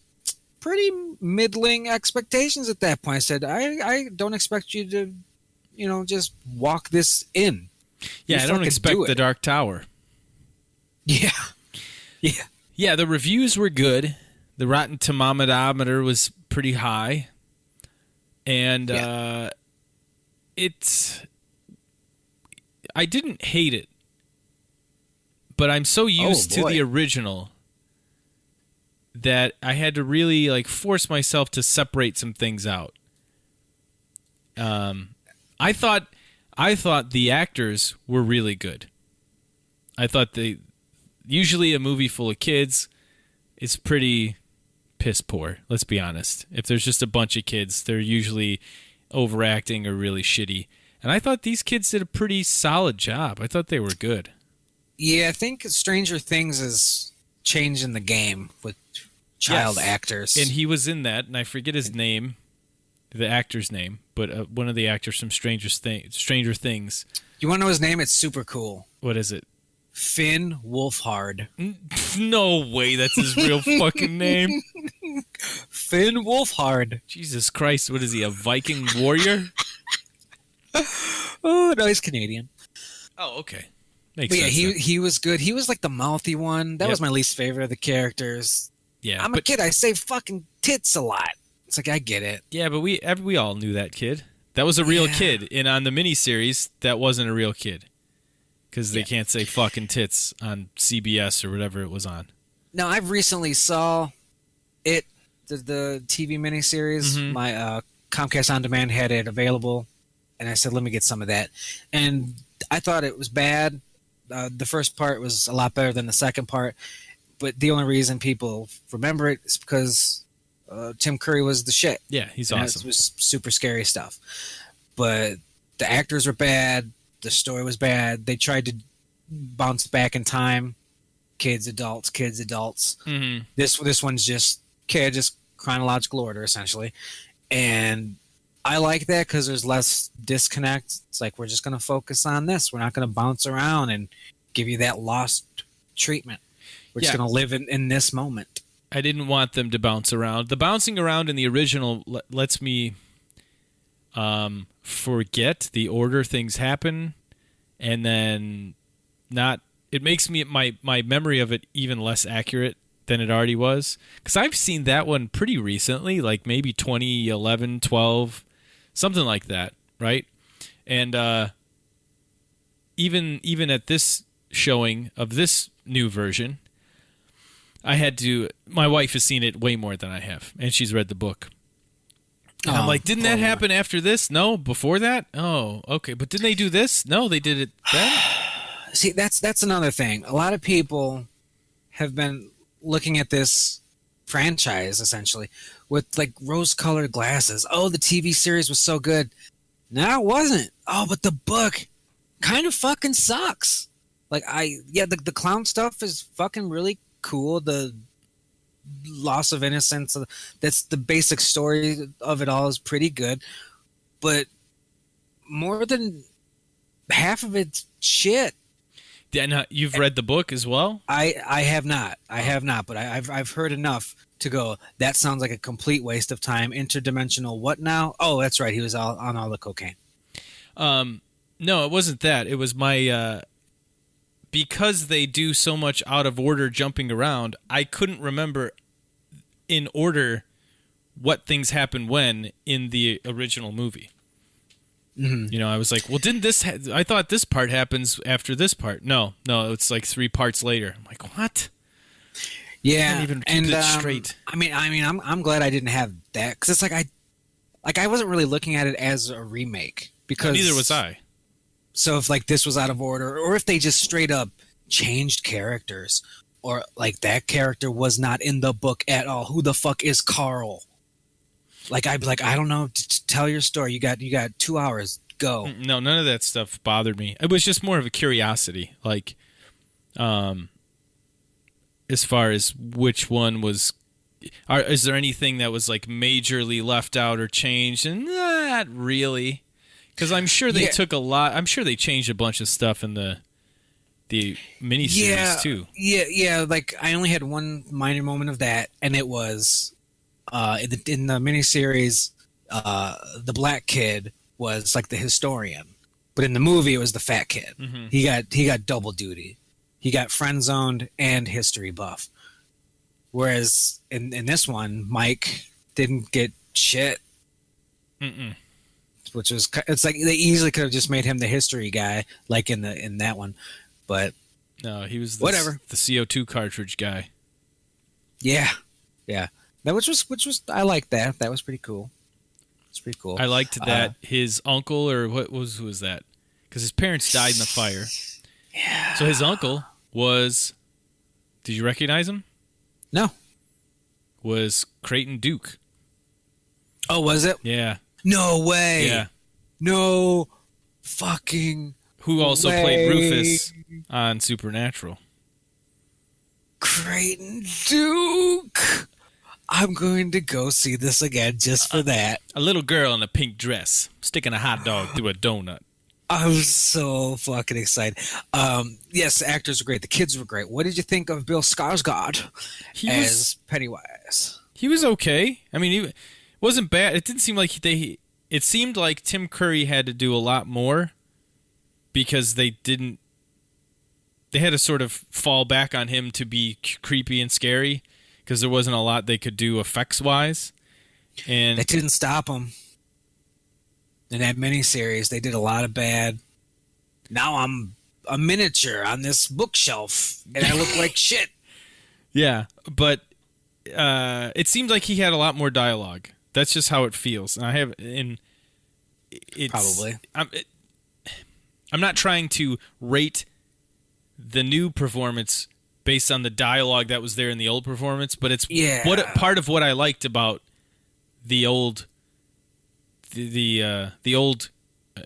pretty middling expectations at that point. I said, I don't expect you to, just walk this in. Yeah, I don't expect the Dark Tower. Yeah. Yeah. Yeah, the reviews were good. The Rotten Tomatometer was pretty high. And I didn't hate it. But I'm so used to the original that I had to really force myself to separate some things out. I thought the actors were really good. I thought usually a movie full of kids is pretty piss poor. Let's be honest. If there's just a bunch of kids, they're usually overacting or really shitty. And I thought these kids did a pretty solid job. I thought they were good. Yeah, I think Stranger Things is changing the game with child actors. And he was in that, and I forget his name, the actor's name, but one of the actors from Stranger Things. You want to know his name? It's super cool. What is it? Finn Wolfhard. No way, that's his real fucking name. Finn Wolfhard. Jesus Christ, what is he, a Viking warrior? Oh, no, he's Canadian. Oh, okay. Makes sense. Yeah, he was good. He was like the mouthy one. That was my least favorite of the characters. Yeah, I'm a kid. I say fucking tits a lot. It's like, I get it. Yeah, but we all knew that kid. That was a real kid. And on the miniseries, that wasn't a real kid. Because they can't say fucking tits on CBS or whatever it was on. Now, I've recently saw it, the TV miniseries. Mm-hmm. My Comcast On Demand had it available, and I said, let me get some of that. And I thought it was bad. The first part was a lot better than the second part, but the only reason people remember it is because Tim Curry was the shit. Yeah, he's and awesome. It was super scary stuff. But the actors were bad. The story was bad. They tried to bounce back in time. Kids, adults. Mm-hmm. This one's just chronological order, essentially. And I like that because there's less disconnect. It's like, we're just going to focus on this. We're not going to bounce around and give you that lost treatment. We're just going to live in this moment. I didn't want them to bounce around. The bouncing around in the original lets me forget the order things happen, and then it makes me my memory of it even less accurate than it already was, because I've seen that one pretty recently, like maybe 2011, 12, something like that, right? And even at this showing of this new version, my wife has seen it way more than I have, and she's read the book. And I'm like, didn't that happen after this? No, before that? Oh, okay. But didn't they do this? No, they did it then? See, that's another thing. A lot of people have been looking at this franchise, essentially, with like rose-colored glasses. Oh, the TV series was so good. No, it wasn't. Oh, but the book kind of fucking sucks. Like, the clown stuff is fucking really cool. The loss of innocence, that's the basic story of it all, is pretty good, but more than half of it's shit. Yeah, you've read the book as well? I have not, but I've heard enough to go, that sounds like a complete waste of time. Interdimensional what now? Oh, that's right, he was on all the cocaine. No, it wasn't that. It was my because they do so much out of order jumping around, I couldn't remember in order what things happen when in the original movie. Mm-hmm. You know, I was like, well, didn't this I thought this part happens after this part. No, it's like 3 parts later. I'm like, what? Yeah, I can't even keep it straight. I mean, I'm glad I didn't have that, because it's like I wasn't really looking at it as a remake, because neither was I. So if like this was out of order, or if they just straight up changed characters, or like that character was not in the book at all, who the fuck is Carl? Like, I'd be like, I don't know, tell your story. You got 2 hours, go. No, none of that stuff bothered me. It was just more of a curiosity, like, as far as which one was. Is there anything that was like majorly left out or changed? And not really. Because I'm sure they took a lot. I'm sure they changed a bunch of stuff in the miniseries too. Yeah. Like, I only had one minor moment of that, and it was in the miniseries, the black kid was like the historian, but in the movie it was the fat kid. Mm-hmm. He got double duty. He got friend zoned and history buff. Whereas in this one, Mike didn't get shit. Mm-mm. Which was, it's like they easily could have just made him the history guy, like in that one, but no, he was whatever, the CO2 cartridge guy. Yeah, that which was I liked that. That was pretty cool. It's pretty cool. I liked that his uncle, or who was that? Because his parents died in the fire. Yeah. So his uncle was. Did you recognize him? No. Was Creighton Duke. Oh, was it? Yeah. No way. Yeah. No fucking Who also played Rufus on Supernatural. Creighton Duke. I'm going to go see this again just for that. A little girl in a pink dress sticking a hot dog through a donut. I'm so fucking excited. Yes, the actors were great. The kids were great. What did you think of Bill Skarsgård as Pennywise? He was okay. I mean, he wasn't bad. It didn't seem like it seemed like Tim Curry had to do a lot more because they had to sort of fall back on him to be creepy and scary because there wasn't a lot they could do effects-wise. And that didn't stop them. In that miniseries, they did a lot of bad. Now I'm a miniature on this bookshelf, and I look like shit. Yeah, but it seemed like he had a lot more dialogue That's just how it feels. And I have in it's Probably. I'm not trying to rate the new performance based on the dialogue that was there in the old performance, but it's part of what I liked about the old the old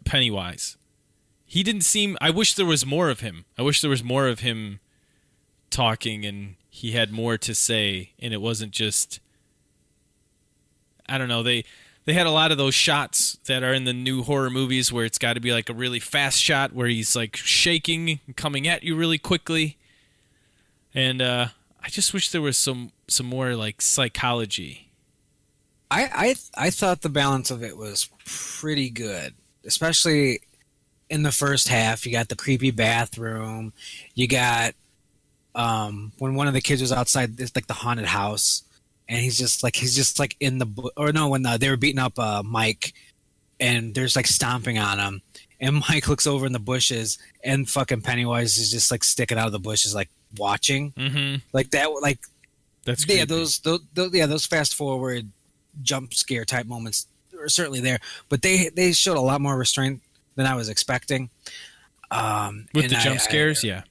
Pennywise. He didn't seem. I wish there was more of him. I wish there was more of him talking, and he had more to say, and it wasn't just. I don't know. They had a lot of those shots that are in the new horror movies where it's got to be like a really fast shot where he's like shaking, and coming at you really quickly, and I just wish there was some more like psychology. I thought the balance of it was pretty good, especially in the first half. You got the creepy bathroom. You got when one of the kids was outside, it's like the haunted house, and he's just like in the or no, when they were beating up Mike, and there's like stomping on him, and Mike looks over in the bushes, and fucking Pennywise is just like sticking out of the bushes, like watching, like that, like that's creepy. Those fast forward jump scare type moments are certainly there, but they showed a lot more restraint than I was expecting. With the jump scares, yeah.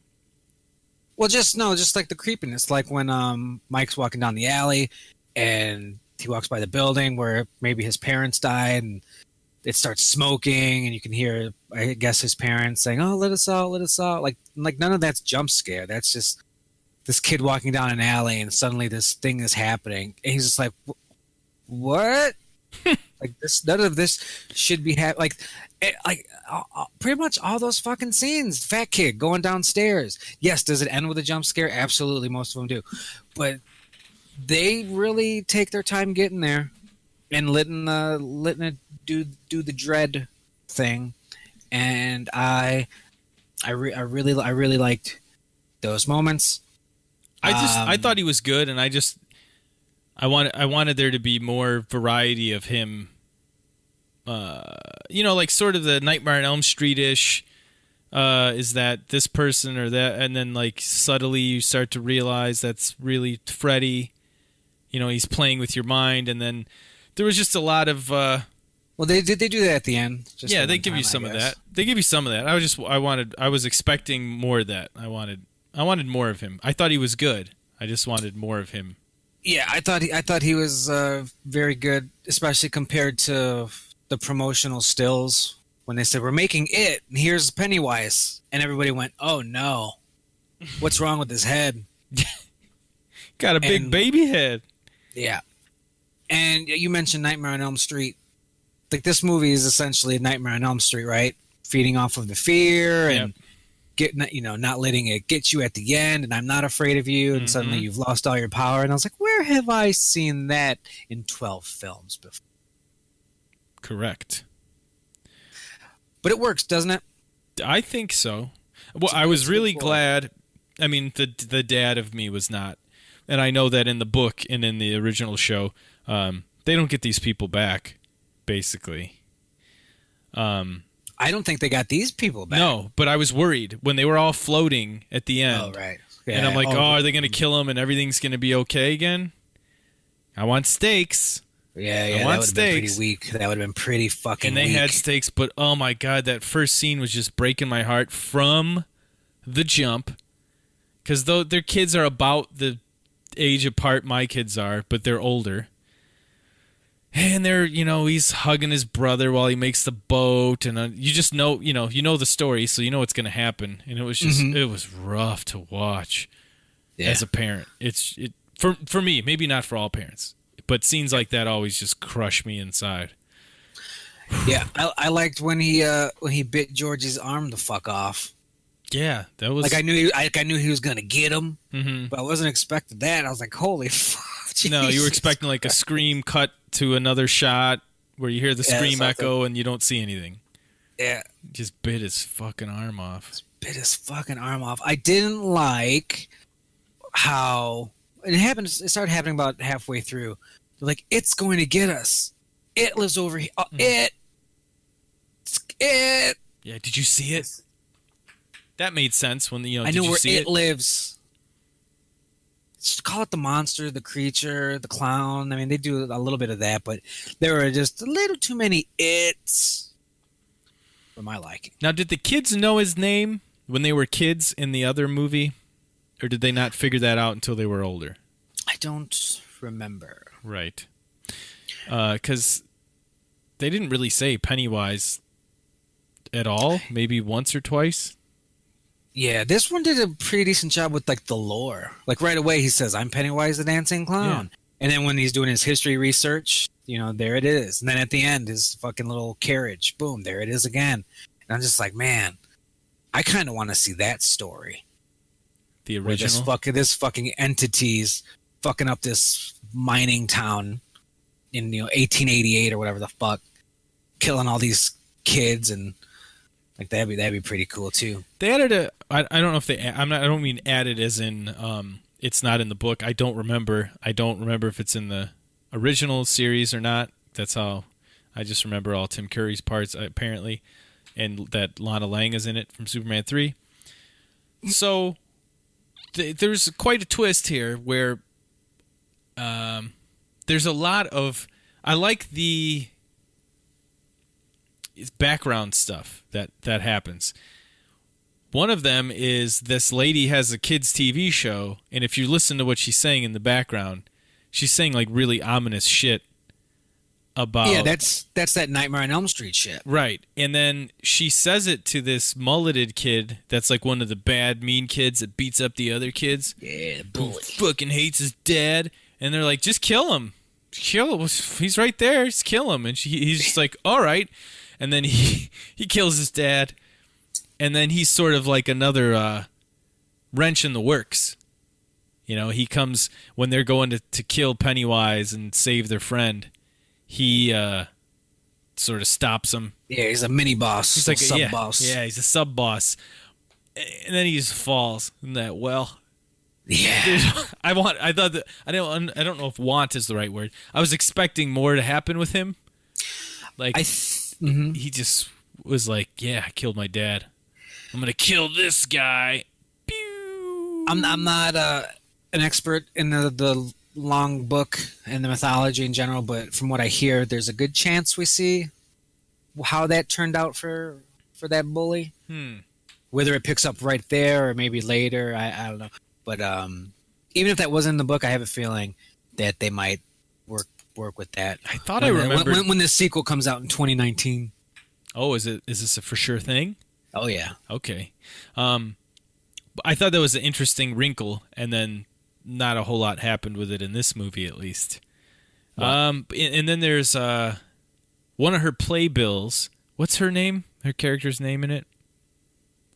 Well, just like the creepiness, like when Mike's walking down the alley and he walks by the building where maybe his parents died, and it starts smoking, and you can hear, I guess, his parents saying, "Oh, let us out, let us out." Like none of that's jump scare. That's just this kid walking down an alley, and suddenly this thing is happening, and he's just like, "What?" Like this, none of this should be happening. Pretty much all those fucking scenes. Fat kid going downstairs. Yes, does it end with a jump scare? Absolutely, most of them do. But they really take their time getting there and letting it do the dread thing. And I really liked those moments. I thought he was good, and I wanted there to be more variety of him. Like sort of the Nightmare on Elm Street-ish. Is that this person or that? And then like subtly you start to realize that's really Freddy. He's playing with your mind, and then there was just a lot of. Well, they do that at the end. Yeah, they give you some of that. They give you some of that. I was expecting more of that. I wanted more of him. I thought he was good. I just wanted more of him. Yeah, I thought he was very good, especially compared to the promotional stills when they said, "We're making it, and here's Pennywise," and everybody went, "Oh no, what's wrong with his head?" Got a big baby head. Yeah, and you mentioned Nightmare on Elm Street. Like this movie is essentially Nightmare on Elm Street, right? Feeding off of the fear and getting, not letting it get you at the end. And I'm not afraid of you, and suddenly you've lost all your power. And I was like, where have I seen that in 12 films before? Correct. But it works, doesn't it? I think so. Well, I was really glad. I mean, the dad of me was not. And I know that in the book and in the original show, they don't get these people back, basically. I don't think they got these people back. No, but I was worried when they were all floating at the end. Oh, right. Yeah. And I'm like, are they going to kill him and everything's going to be okay again? I want stakes. Yeah, that would have been pretty weak. That would have been pretty fucking weak. And they had stakes, but oh my God, that first scene was just breaking my heart from the jump. Because though their kids are about the age apart my kids are, but they're older. And they're, he's hugging his brother while he makes the boat, and you just know, the story, so you know what's going to happen. And it was just, it was rough to watch as a parent. For me, maybe not for all parents, but scenes like that always just crush me inside. Yeah, I liked when he bit Georgie's arm the fuck off. Yeah, that was like I knew he was gonna get him, but I wasn't expecting that. I was like, holy fuck. Jesus. No, you were expecting like a scream cut to another shot where you hear the scream echo and you don't see anything. Yeah. Just bit his fucking arm off. I didn't like how it started happening about halfway through. They're like, it's going to get us. It lives over here. It. Yeah, did you see it? That made sense when I know where it lives. call it the monster, the creature, the clown. I mean, they do a little bit of that, but there were just a little too many it's for my liking. Now, did the kids know his name when they were kids in the other movie, or did they not figure that out until they were older? I don't remember. Right. Because they didn't really say Pennywise at all, maybe once or twice. Yeah, this one did a pretty decent job with like the lore. Like right away he says, I'm Pennywise the Dancing Clown. Yeah. And then when he's doing his history research, there it is. And then at the end, his fucking little carriage, boom, there it is again. And I'm just like, man, I kind of want to see that story. The original? This fucking entity's fucking up this mining town in 1888 or whatever the fuck, killing all these kids, and like that'd be pretty cool too. They added I don't know if they I don't mean added as in it's not in the book. I don't remember if it's in the original series or not. That's how I just remember all Tim Curry's parts apparently, and that Lana Lang is in it from Superman 3. So there's quite a twist here where there's a lot of, I like the background stuff that happens. One of them is this lady has a kids TV show, and if you listen to what she's saying in the background, she's saying like really ominous shit about... Yeah, that's that Nightmare on Elm Street shit. Right. And then she says it to this mulleted kid that's like one of the bad, mean kids that beats up the other kids. Yeah, the bully. Who fucking hates his dad. And they're like, just kill him. Kill him. He's right there. Just kill him. And he's just like, all right. And then he kills his dad. And then he's sort of like another wrench in the works. He comes when they're going to kill Pennywise and save their friend. He sort of stops him. Yeah, he's a mini boss. He's like a sub boss. Yeah, he's a sub boss. And then he just falls in that well. Yeah. I don't know if want is the right word. I was expecting more to happen with him. Like he just was like, yeah, I killed my dad. I'm gonna kill this guy. Pew! I'm not an expert in the long book and the mythology in general, but from what I hear, there's a good chance we see how that turned out for that bully. Whether it picks up right there or maybe later, I don't know. But even if that wasn't in the book, I have a feeling that they might work with that. I thought I remembered when the sequel comes out in 2019. Oh, is this a for sure thing? Oh yeah. Okay. I thought that was an interesting wrinkle, and then not a whole lot happened with it in this movie, at least. And then there's one of her playbills. What's her name? Her character's name in it?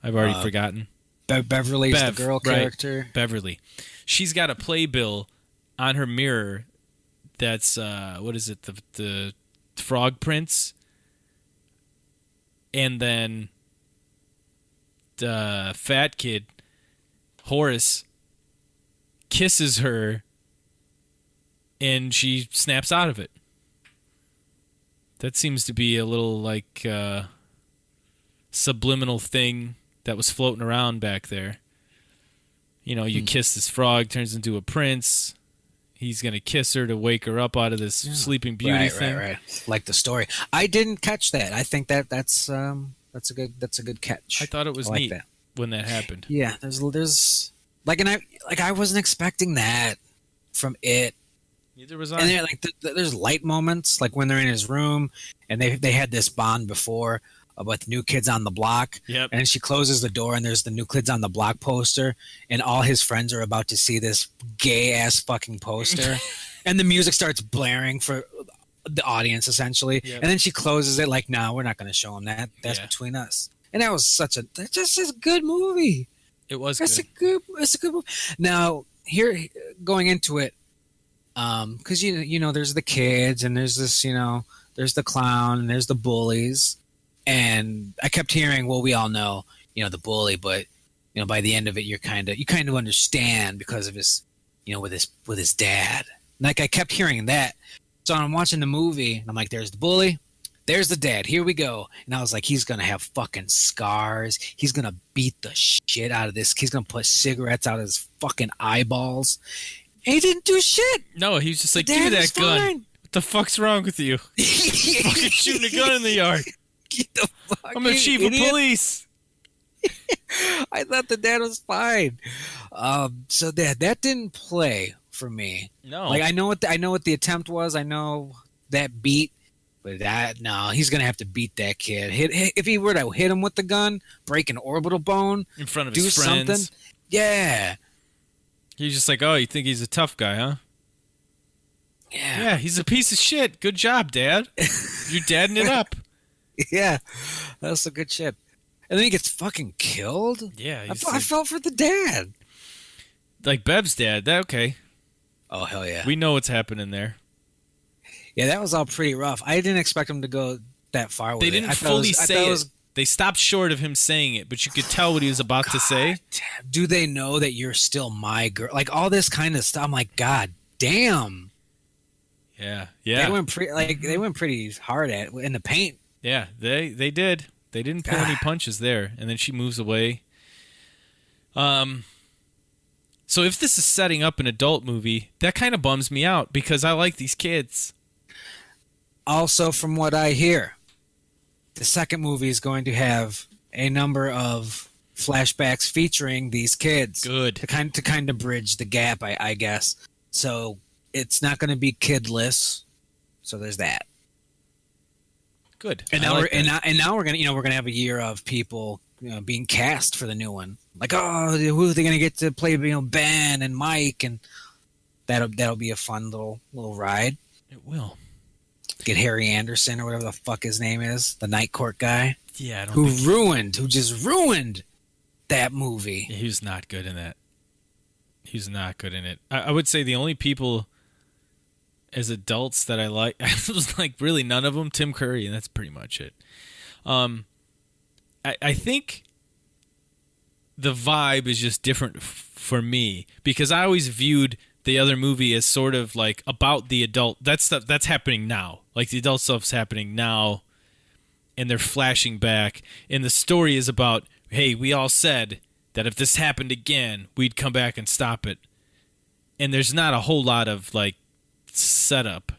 I've already forgotten. Beverly's the girl character. Right. Beverly. She's got a playbill on her mirror that's, what is it, the frog prince? And then the fat kid, Horace, kisses her, and she snaps out of it. That seems to be a little like subliminal thing that was floating around back there. You kiss this frog, turns into a prince. He's gonna kiss her to wake her up out of this Sleeping Beauty thing. Right. Like the story. I didn't catch that. I think that's a good catch. I thought it was neat when that happened. Yeah, there's I wasn't expecting that from it. Neither was I. And there's light moments, like when they're in his room, and they had this bond before about the New Kids on the Block. Yep. And she closes the door, and there's the New Kids on the Block poster, and all his friends are about to see this gay ass fucking poster, and the music starts blaring for the audience essentially, yep. And then she closes it like, "No, we're not going to show them that. That's between us." And that was that's just a good movie. It was. It's a good movie. Now here, going into it, because there's the kids, and there's this, there's the clown, and there's the bullies. And I kept hearing, well, we all know, the bully, but by the end of it, you kind of understand because of his, with his dad. Like I kept hearing that. So I'm watching the movie, and I'm like, there's the bully, there's the dad. Here we go. And I was like, he's gonna have fucking scars. He's gonna beat the shit out of this. He's gonna put cigarettes out of his fucking eyeballs. And he didn't do shit. No, he was just like, The give me dad that was gun. fine. What the fuck's wrong with you? Fucking shooting a gun in the yard. Get the fuck I'm the chief of police. I thought the dad was fine. So that didn't play for me. No. Like I know what the attempt was. I know that beat, but no, he's gonna have to beat that kid. If he were to hit him with the gun, break an orbital bone, in front of do his friends. something. Yeah. He's just like, oh, you think he's a tough guy, huh? Yeah. Yeah, he's a piece of shit. Good job, Dad. You're dadding it up. Yeah. That's some good shit. And then he gets fucking killed. Yeah, I felt for the dad. Like Bev's dad. Okay. Oh hell yeah. We know what's happening there. Yeah, that was all pretty rough. I didn't expect him to go that far with They it. didn't I thought it fully was- I say thought it. it. Was, They stopped short of him saying it, but you could tell what he was about to say. damn, do they know that you're still my girl? Like all this kind of stuff. I'm like, God damn. Yeah. They Yeah. went pretty hard at it in the paint. Yeah, they did. They didn't pull any punches there, and then she moves away. So if this is setting up an adult movie, that kind of bums me out because I like these kids. Also, from what I hear, the second movie is going to have a number of flashbacks featuring these kids. Good. To kind of bridge the gap, I guess. So it's not going to be kidless. So there's that. Good. And I now like that. we're gonna have a year of people being cast for the new one. Like, oh, who are they gonna get to play? Ben and Mike, and that'll be a fun little ride. It will. Get Harry Anderson or whatever the fuck his name is, the Night Court guy, Yeah, I don't who think just ruined that movie. he was not good in that. He's not good in it. I would say the only people as adults that I like was like really none of them. Tim Curry, and that's pretty much it. I think the vibe is just different for me because I always viewed the other movie as sort of like about the adult. That's stuff that's happening now. Like the adult stuff's happening now, and they're flashing back. And the story is about, hey, we all said that if this happened again, we'd come back and stop it. And there's not a whole lot of like setup.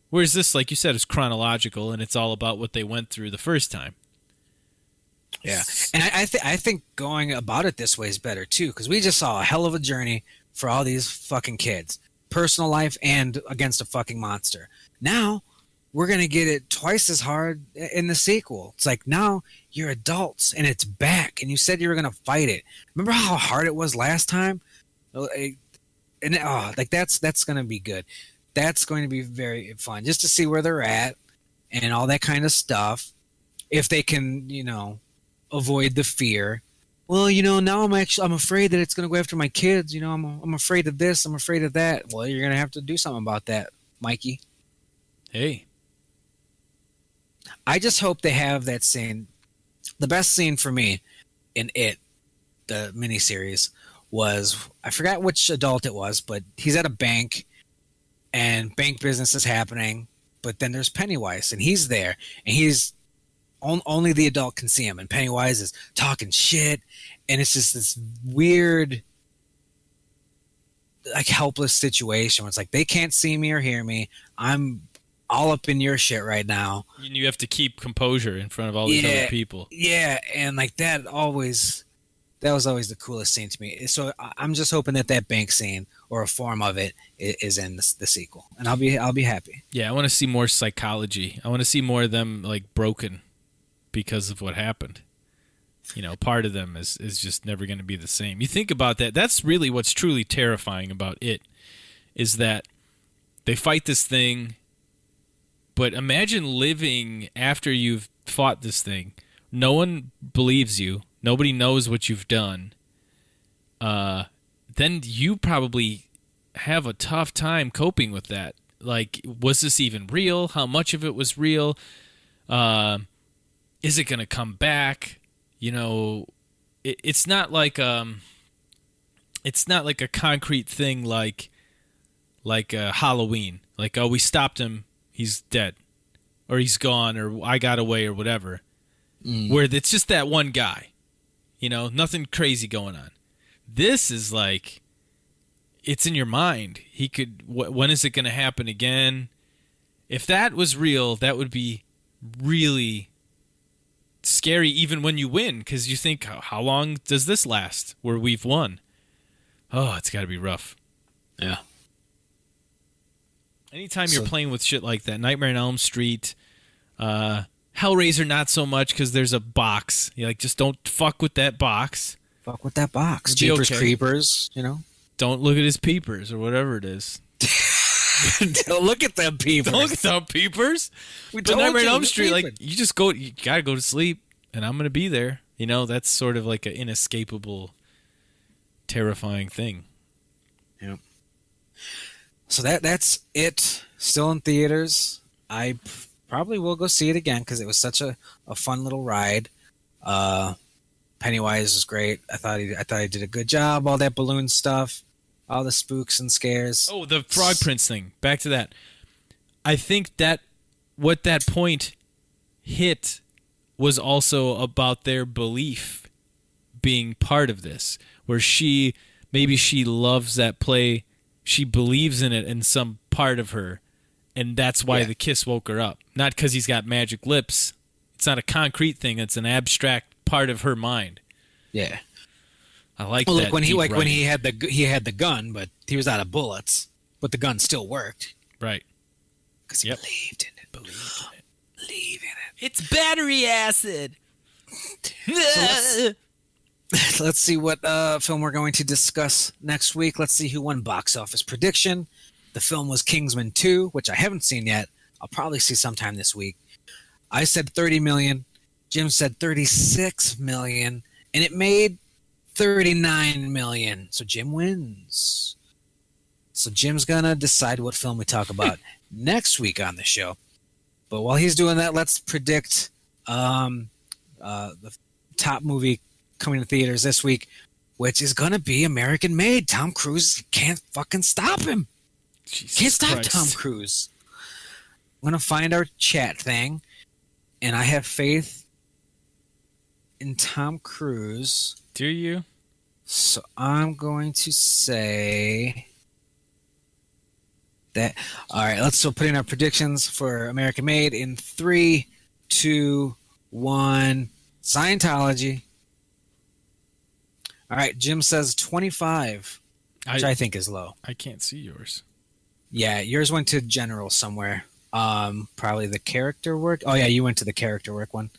Whereas this, like you said, is chronological and it's all about what they went through the first time. Yeah, and I think going about it this way is better too, because we just saw a hell of a journey for all these fucking kids, personal life and against a fucking monster. Now we're gonna get it twice as hard in the sequel. It's like now you're adults and it's back, and you said you were gonna fight it. Remember how hard it was last time? And like that's gonna be good. That's going to be very fun just to see where they're at and all that kind of stuff. If they can, avoid the fear. Well, now I'm afraid that it's going to go after my kids. I'm afraid of this. I'm afraid of that. Well, you're going to have to do something about that, Mikey. Hey. I just hope they have that scene. The best scene for me in It, the miniseries, was, I forgot which adult it was, but he's at a bank and bank business is happening, but then there's Pennywise and he's there and he's only the adult can see him, and Pennywise is talking shit, and it's just this weird, like, helpless situation where it's like they can't see me or hear me. I'm all up in your shit right now. You have to keep composure in front of all these other people. Yeah, and like that was always the coolest scene to me. So I'm just hoping that bank scene or a form of it is in the sequel, and I'll be happy. Yeah, I want to see more psychology. I want to see more of them like broken because of what happened. Part of them is just never going to be the same. You think about that. That's really what's truly terrifying about it, is that they fight this thing, but imagine living after you've fought this thing. No one believes you. Nobody knows what you've done. Then you probably have a tough time coping with that. Like, was this even real? How much of it was real? Is it going to come back? It's not like a concrete thing like Halloween. Like, oh, we stopped him, he's dead. or he's gone, or I got away, or whatever. Mm. Where it's just that one guy, nothing crazy going on. This is like, it's in your mind. He could. When is it going to happen again? If that was real, that would be really scary. Even when you win, because you think, how long does this last? Where we've won. Oh, it's got to be rough. Yeah. Anytime you're playing with shit like that, Nightmare on Elm Street, Hellraiser, not so much because there's a box. You're like, just don't fuck with that box. Fuck with that box. It'll be Jeepers okay. Creepers, Don't look at his peepers or whatever it is. Don't look at them peepers. Don't look at them peepers. But Nightmare on Elm Street, like, you gotta go to sleep, and I'm gonna be there. That's sort of like an inescapable, terrifying thing. Yeah. So that's it. Still in theaters. I probably will go see it again because it was such a fun little ride. Pennywise was great. I thought he did a good job. All that balloon stuff, all the spooks and scares. Oh, the Frog Prince thing. Back to that. I think that what that point hit was also about their belief being part of this, where maybe she loves that play. She believes in it in some part of her, and that's why the kiss woke her up. Not because he's got magic lips. It's not a concrete thing. It's an abstract part of her mind. Yeah. I like well, that. When he had the gun, but he was out of bullets, but the gun still worked. Right. Because he believed in it. Believe in it. It's battery acid. Let's see what film we're going to discuss next week. Let's see who won box office prediction. The film was Kingsman 2, which I haven't seen yet. I'll probably see sometime this week. I said 30 million. Jim said 36 million. And it made 39 million. So Jim wins. So Jim's going to decide what film we talk about next week on the show. But while he's doing that, let's predict the top movie coming to theaters this week, which is going to be American Made. Tom Cruise can't fucking stop him. Jesus Can't stop Christ. Tom Cruise. I'm going to find our chat thing, and I have faith in Tom Cruise. Do you? So I'm going to say that. All right, let's put in our predictions for American Made in 3, 2, 1. Scientology. All right, Jim says 25, which I think is low. I can't see yours. Yeah, yours went to general somewhere. Probably the character work. Oh yeah, you went to the character work one.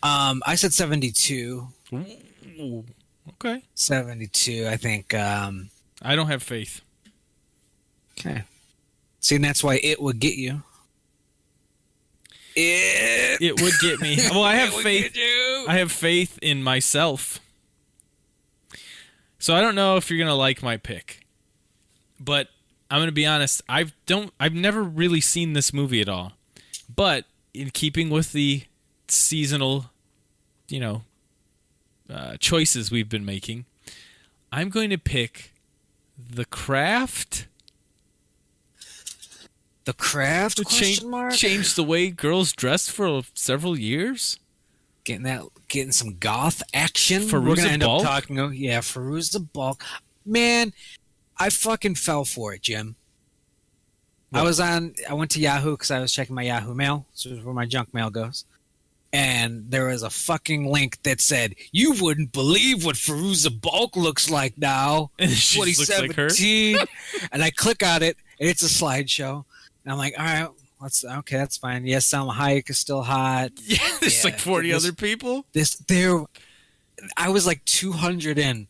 I said 72. Ooh, okay. 72, I think. I don't have faith. Okay. See, and that's why it would get you. It would get me. Well, I have faith. I have faith in myself. So I don't know if you're gonna like my pick, but I'm gonna be honest. I've never really seen this movie at all. But in keeping with the seasonal, choices we've been making, I'm going to pick The Craft. The Craft? Question mark? Changed the way girls dressed for several years. Getting some goth action. Fairuza We're gonna end Balk? up talking. Fairuza Balk. Man, I fucking fell for it, Jim. What? I went to Yahoo because I was checking my Yahoo mail, so where my junk mail goes. And there was a fucking link that said, "You wouldn't believe what Fairuza Balk looks like now." And she looks like her. 2017. And I click on it, and it's a slideshow. And I'm like, all right, that's fine. Yes, Salma Hayek is still hot. Yeah, there's like 40 other people. I was like 200 in,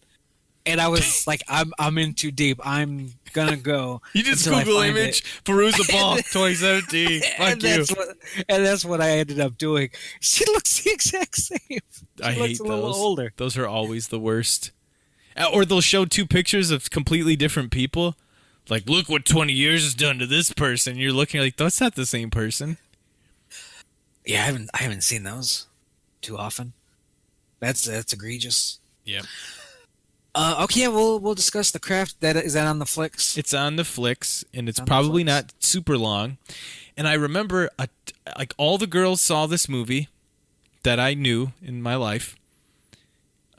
and I was like, I'm in too deep. I'm gonna go. You just until I Google find image it. Fairuza Balk 2017. Fuck you. That's what I ended up doing. She looks the exact same. I hate a little those. older. Those are always the worst. Or they'll show two pictures of completely different people. Like, look what 20 years has done to this person. You're looking like, that's not the same person. Yeah, I haven't seen those too often. That's egregious. Yep. Okay, we'll discuss The Craft. Is that on the flicks? It's on the flicks, and it's On the probably flicks. not super long. And I remember, like, all the girls saw this movie that I knew in my life,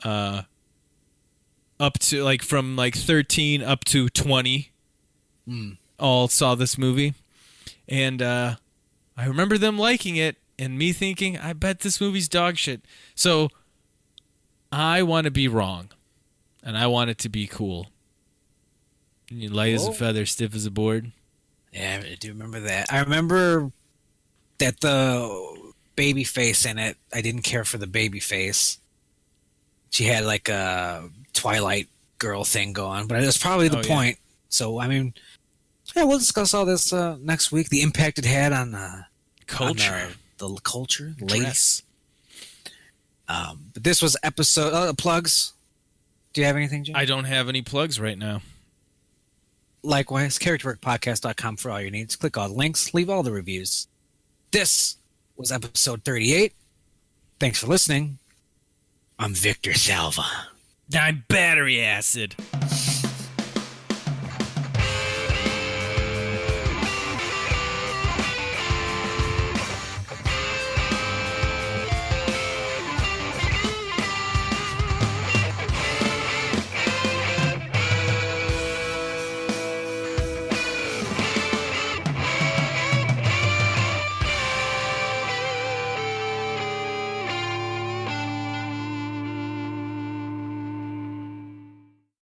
up to like from like 13 up to 20, all saw this movie, and I remember them liking it, and me thinking, I bet this movie's dog shit. So I want to be wrong, and I want it to be cool. You light as a Whoa. feather, stiff as a board. Yeah, I do remember that. I remember that the baby face in it, I didn't care for the baby face. She had like a Twilight girl thing going, but that's probably the Oh, yeah. point. So, I mean, yeah, we'll discuss all this next week. The impact it had on Culture. on, the culture, Dress. ladies. But this was episode plugs. Do you have anything, Jim? I don't have any plugs right now. Likewise, characterworkpodcast.com for all your needs. Click all the links, leave all the reviews. This was episode 38. Thanks for listening. I'm Victor Salva. I'm battery acid.